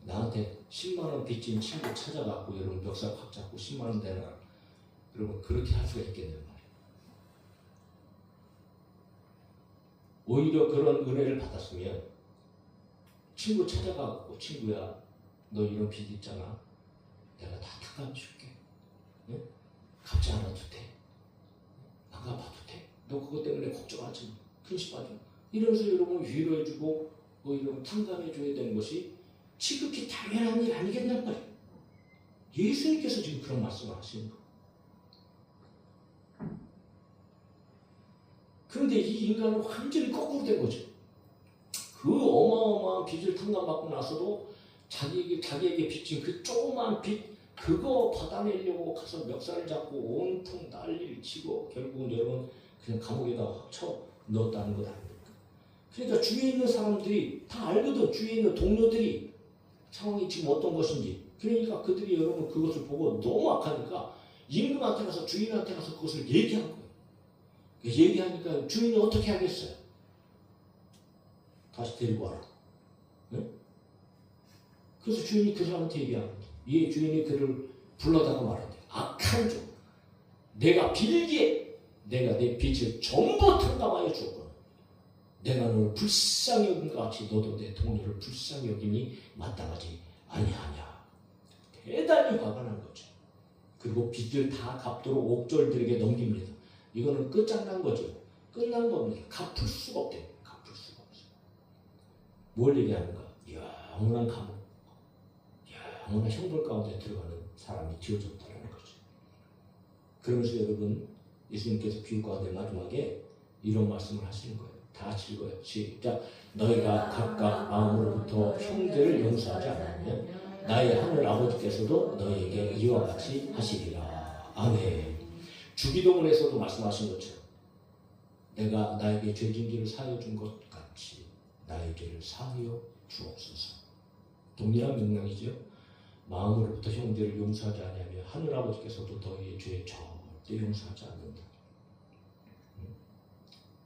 나한테 10만원 빚진 친구 찾아갖고 여러분 멱살 확 잡고 10만원 내놔라. 여러분 그렇게 할 수가 있겠네요. 말이에요. 오히려 그런 은혜를 받았으면 친구 찾아가고 친구야 너 이런 빚 있잖아. 내가 다 탕감 줄게. 네? 갚지 않아도 돼. 안 갚아도 돼. 너 그것 때문에 걱정하지 마. 근심하지 마. 이러면서 여러분 위로해주고 오히려 탕감해줘야 되는 것이 지극히 당연한 일 아니겠냔 말이에요. 예수님께서 지금 그런 말씀을 하시는 거예요. 그런데 이 인간은 완전히 거꾸로 된 거죠. 그 어마어마한 빚을 탕감받고 나서도 자기에게 빚진 그 조그만 빚 그거 받아내려고 가서 멱살을 잡고 온통 난리를 치고 결국은 여러분 그냥 감옥에다 확 쳐 넣었다는 것 아닙니까? 그러니까 주위에 있는 사람들이 다 알거든. 주위에 있는 동료들이 상황이 지금 어떤 것인지. 그러니까 그들이 여러분 그것을 보고 너무 악하니까 임금한테 가서 주인한테 가서 그것을 얘기한 거예요. 얘기하니까 주인이 어떻게 하겠어요? 다시 데리고 와라. 네? 그래서 주인이 그 사람한테 얘기하는 거예요. 이 주인이 그를 불러다가 말한대. 악한 종. 내가 빌기에 내가 내 빚을 전부 탕감하여 주었거든. 내가 너를 불쌍히 여긴 것 같이 너도 내 동료를 불쌍히 여기니 마땅하지 아니하냐. 대단히 화가 난 거죠. 그리고 빚을 다 갚도록 옥졸들에게 넘깁니다. 이거는 끝장난 거죠. 끝난 겁니다. 갚을 수가 없대요. 갚을 수가 없어요. 뭘 얘기하는가? 영원한 감옥, 영원한 형벌 가운데 들어가는 사람이 지어졌다는 거죠. 그러면서 여러분 예수님께서 비유 가운데 마지막에 이런 말씀을 하시는 거예요. 다 같이 읽어요. 시작. 너희가 각각 마음으로부터 형제를 용서하지 않으면 나의 하늘 아버지께서도 너희에게 이와 같이 하시리라. 아멘. 주기도문에서도 말씀하신 것처럼 내가 나에게 죄진지를 사하여 준 것 같이 나의 죄를 사하여 주옵소서. 동일한 명령이죠. 마음으로부터 형제를 용서하지 아니하면 하늘 아버지께서도 너희의 죄 절대 용서하지 않는다.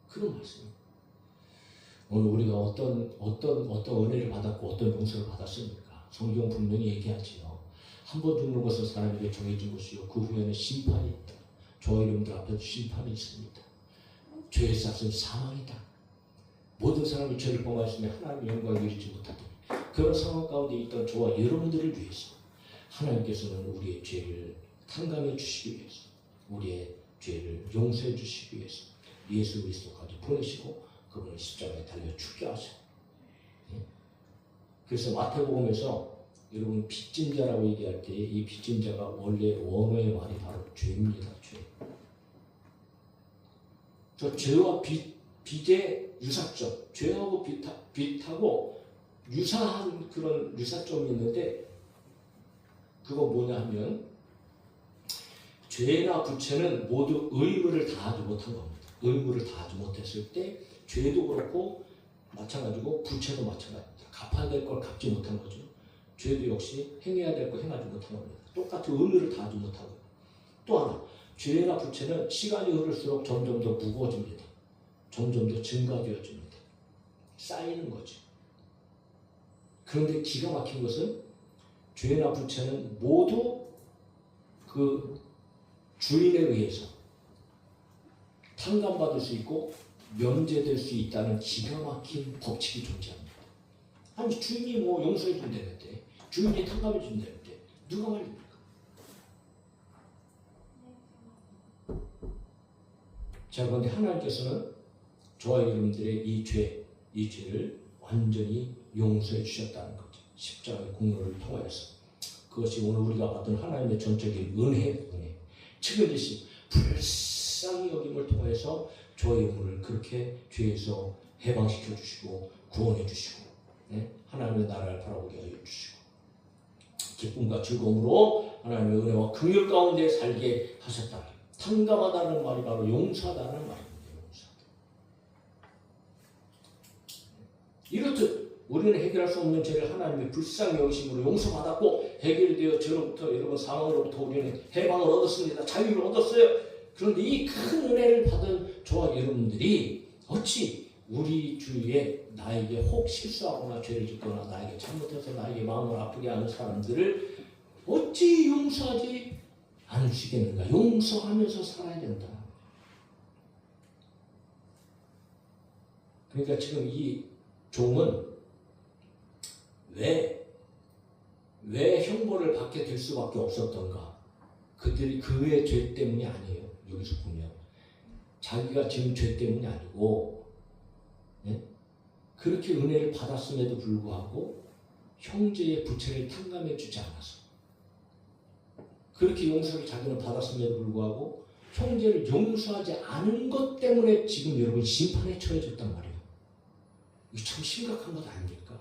그런 말씀입니다. 오늘 우리가 어떤 은혜를 받았고 어떤 용서를 받았습니까? 성경 분명히 얘기하지요. 한 번 죽는 것은 사람에게 정해진 것이요 그 후에는 심판이 있다. 저와 여러분들 앞에도 심판이 있습니다. 죄의 삭은 사망이다. 모든 사람이 죄를 범하였으면 하나님의 영광을 이루지 못하더니 그런 상황 가운데 있던 저와 여러분들을 위해서 하나님께서는 우리의 죄를 탕감해 주시기 위해서 우리의 죄를 용서해 주시기 위해서 예수 그리스도까지 보내시고 그분을 십자가에 달려 죽게 하셔. 그래서 마태복음에서 여러분 빚진 자라고 얘기할 때 이 빚진 자가 원래 원어의 말이 바로 죄입니다. 죄. 저 죄와 빚의 유사점, 죄하고 빚하고 유사한 그런 유사점이 있는데 그거 뭐냐 하면 죄나 부채는 모두 의무를 다하지 못한 겁니다. 의무를 다하지 못했을 때 죄도 그렇고 마찬가지고 부채도 마찬가지입니다. 갚아야 될 걸 갚지 못한 거죠. 죄도 역시 행해야 될 걸 행하지 못한 겁니다. 똑같은 의무를 다하지 못한 겁니다. 또 하나, 죄나 부채는 시간이 흐를수록 점점 더 무거워집니다. 점점 더 증가되어집니다. 쌓이는 거죠. 그런데 기가 막힌 것은 죄나 부채는 모두 그 주인에 의해서 탕감받을 수 있고 면제될 수 있다는 기가 막힌 법칙이 존재합니다. 아니 주인이 뭐 용서해 준다는데 주인이 탕감해 준다는데 누가 말입니까? 자 그런데 하나님께서는 저와 여러분들의 이 죄를 완전히 용서해 주셨다는 거죠. 십자가의 공로를 통하여서 그것이 오늘 우리가 받은 하나님의 전적인 은혜 책임지심 불쌍히 여김을 통해서 저의 영혼을 그렇게 죄에서 해방시켜 주시고 구원해 주시고 하나님의 나라를 바라보게 하여 주시고 기쁨과 즐거움으로 하나님의 은혜와 긍휼 가운데 살게 하셨다. 탕감하다는 말이 바로 용서하다는 말입니다. 용서하다. 이렇듯 우리는 해결할 수 없는 죄를 하나님의 불쌍히 여기심으로 용서받았고 해결되어 죄로부터 여러분 사망으로부터 우리는 해방을 얻었습니다. 자유를 얻었어요. 그런데 이 큰 은혜를 받은 저와 여러분들이 어찌 우리 주위에 나에게 혹 실수하거나 죄를 짓거나 나에게 잘못해서 나에게 마음을 아프게 하는 사람들을 어찌 용서하지 않으시겠는가? 용서하면서 살아야 된다. 그러니까 지금 이 종은 왜 형벌을 받게 될 수밖에 없었던가? 그들이 그의 죄 때문이 아니에요. 여기서 보면 자기가 지은 죄 때문이 아니고 그렇게 은혜를 받았음에도 불구하고 형제의 부채를 탕감해 주지 않아서 그렇게 용서를 자기는 받았음에도 불구하고 형제를 용서하지 않은 것 때문에 지금 여러분 심판에 처해졌단 말이에요. 이거 참 심각한 것 아닙니까?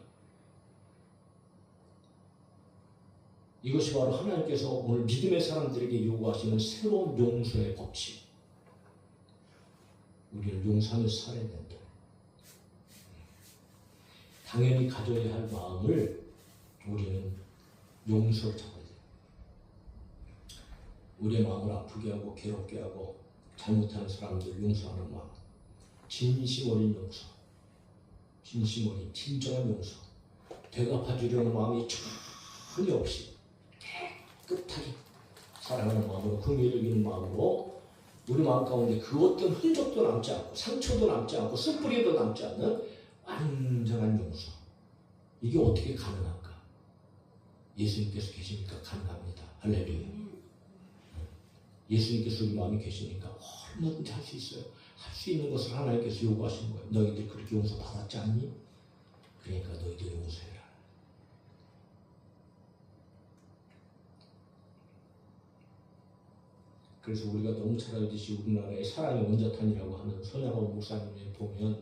이것이 바로 하나님께서 오늘 믿음의 사람들에게 요구하시는 새로운 용서의 법칙. 우리는 용서하면서 살아야 된다. 당연히 가져야 할 마음을 우리는 용서로 잡아야 돼요. 우리의 마음을 아프게 하고 괴롭게 하고 잘못하는 사람들 용서하는 마음. 진심 어린 용서. 진심 어린 진정한 용서. 되갚아주려는 마음이 전혀 없이 깨끗하게 사랑하는 마음으로 긍휼을 여기는 마음으로 우리 마음 가운데 그 어떤 흔적도 남지 않고 상처도 남지 않고 숯불이도 남지 않는 완전한 용서. 이게 어떻게 가능한가? 예수님께서 계시니까 가능합니다. 할렐루야. 예수님께서 우리 마음에 계시니까 얼마든지 할 수 있어요. 할 수 있는 것을 하나님께서 요구하시는 거예요. 너희들 그렇게 용서 받았지 않니? 그러니까 너희들 용서해라. 그래서 우리가 너무 잘 알듯이 우리나라의 사랑의 원자탄이라고 하는 손양원 목사님을 보면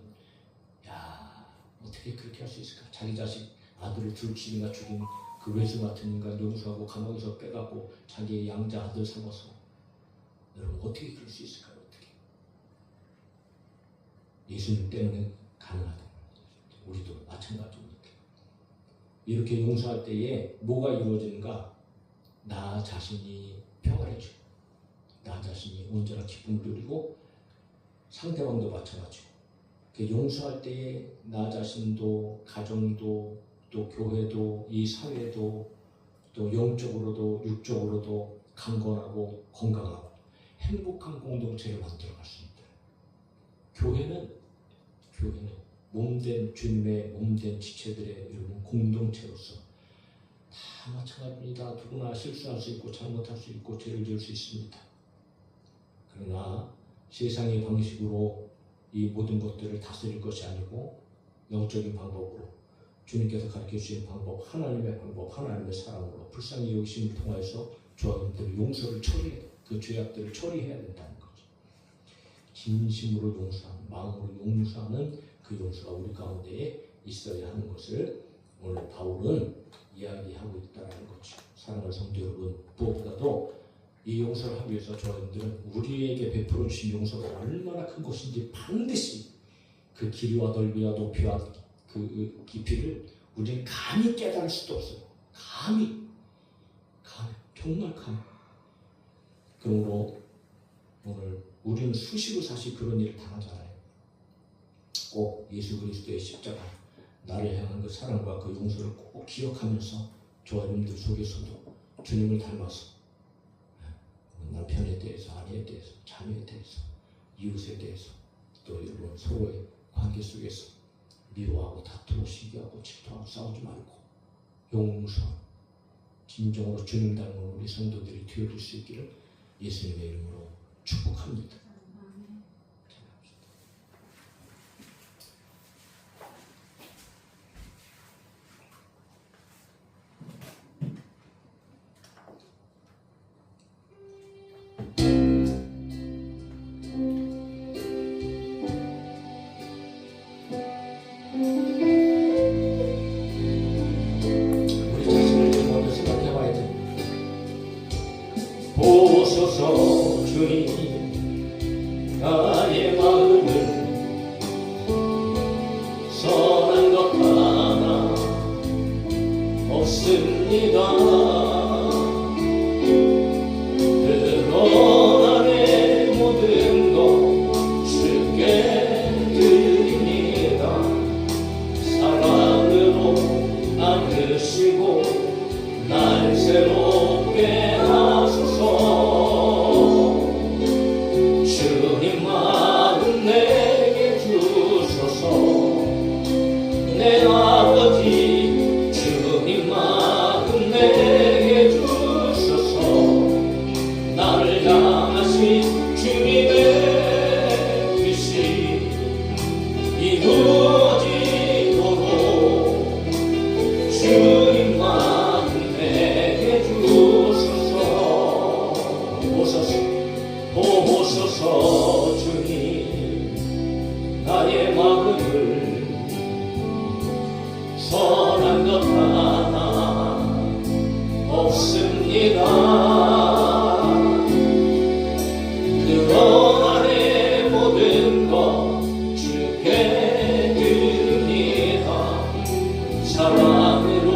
야 어떻게 그렇게 할 수 있을까? 자기 자식 아들을 둘씩이나 죽인 그 외수 같은 인간 용서하고 감옥에서 빼갖고 자기의 양자 아들 삼아서 여러분 어떻게 그럴 수 있을까요? 어떻게? 예수님 때문에 가능하다. 우리도 마찬가지입니다. 이렇게 용서할 때에 뭐가 이루어지는가? 나 자신이 평안해지고 나 자신이 온전한 기쁨을 누리고 상대방도 마찬가지고 그 용서할 때에 나 자신도, 가정도, 또 교회도, 이 사회도, 또 영적으로도 육적으로도 강건하고 건강하고 행복한 공동체를 만들어갈 수 있다. 교회는 몸된 주님의 몸된 지체들의 여러분 공동체로서 다 마찬가지입니다. 누구나 실수할 수 있고 잘못할 수 있고 죄를 지을 수 있습니다. 그러나 세상의 방식으로 이 모든 것들을 다스릴 것이 아니고 영적인 방법으로 주님께서 가르쳐 주신 방법, 하나님의 방법, 하나님의 사랑으로 불쌍히 여기심을 통해서 저희들을 용서를 처리해, 그 죄악들을 처리해야 된다는 거죠. 진심으로 용서하는, 마음으로 용서하는 그 용서가 우리 가운데에 있어야 하는 것을 오늘 바울은 이야기하고 있다는 거죠. 사랑하는 성도 여러분, 무엇보다도 이 용서를 하기 위해서 저희들은 우리에게 베풀어 주신 용서가 얼마나 큰 것인지 반드시 그 길이와 넓이와 높이와 그 깊이를 우리는 감히 깨달을 수도 없어요. 감히 정말 감히. 그러므로 오늘 우리는 수시로 사실 그런 일을 당하잖아요. 꼭 예수 그리스도의 십자가, 나를 향한 그 사랑과 그 용서를 꼭 기억하면서 저와 여러분들 속에서도 주님을 닮아서 남편에 대해서, 아내에 대해서, 자녀에 대해서, 이웃에 대해서, 또 여러분 서로의 관계 속에서 미워하고 다투고 시기하고 질투하고 싸우지 말고 용서, 진정으로 주님 닮은 우리 성도들이 되어줄 수 있기를 예수님의 이름으로 축복합니다. 보소서 주님, 나의 마음을 선한 것 하나 없습니다. 그러나 내 모든 것 주께 드립니다. 사랑으로 안으시고 날 새롭게 주님 마음 내게 주소서. 내 아버지 주님 마음 내게 주소서. 나를 향하신 주님의 뜻이 이루어지도록 주님 마음 내게 주소서. 보소서 주님, 나의 마음을 선한 것 하나 없습니다. 그러나 내 모든 것 주께 드립니다. 사랑으로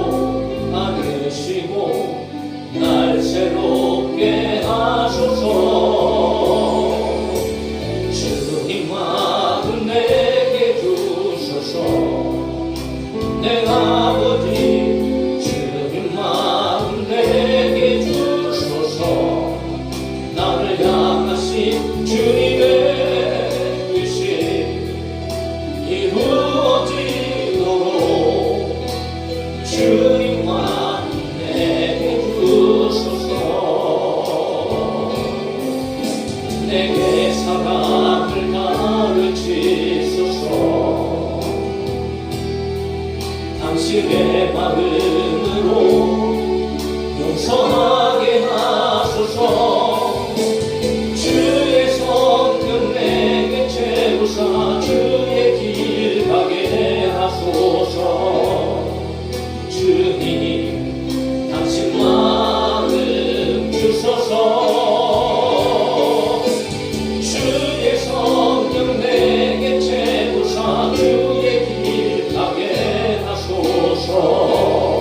안으시고 날 새롭게 하소서. 주님 마음 내게 주소서. 내 아버지 주님 마음 내게 주소서. 나를 향하신 주님의 뜻이 이루어지도록 주님 마음 내게 주소서. 내게 사랑을 가르치소서. 당신의 마음으로 용서하게 하소서. 주의 성령 내게 채우사 주의 길 가게 하소서. 주님 당신 마음 주소서. 주의 성령 내게 채우사 주의 길 가게 하소서.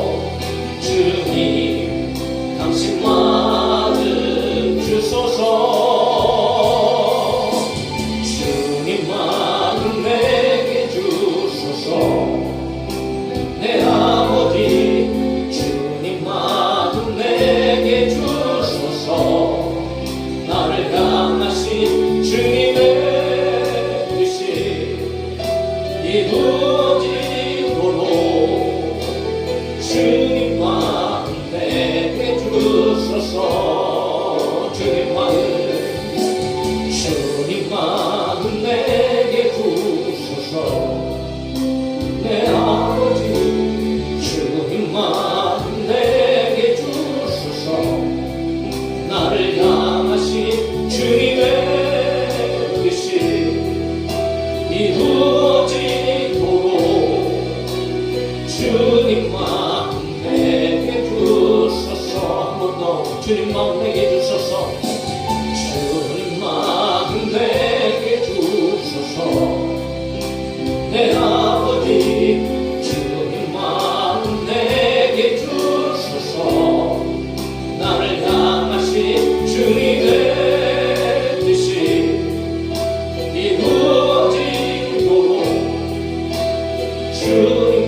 마음 내게 주소서. 내 아버지 주님 마음 내게 주소서. 나를 향하신 주님의 뜻이 이루어지도록 주님 마음 내게 주소서. 한 번 더 주님 마음 내게 주소서. 주님 마음 내게 주소서. 내 아버지 주님 마음 내게 주소서. 나를 향하신 주님의 뜻이 이루어지도록 주님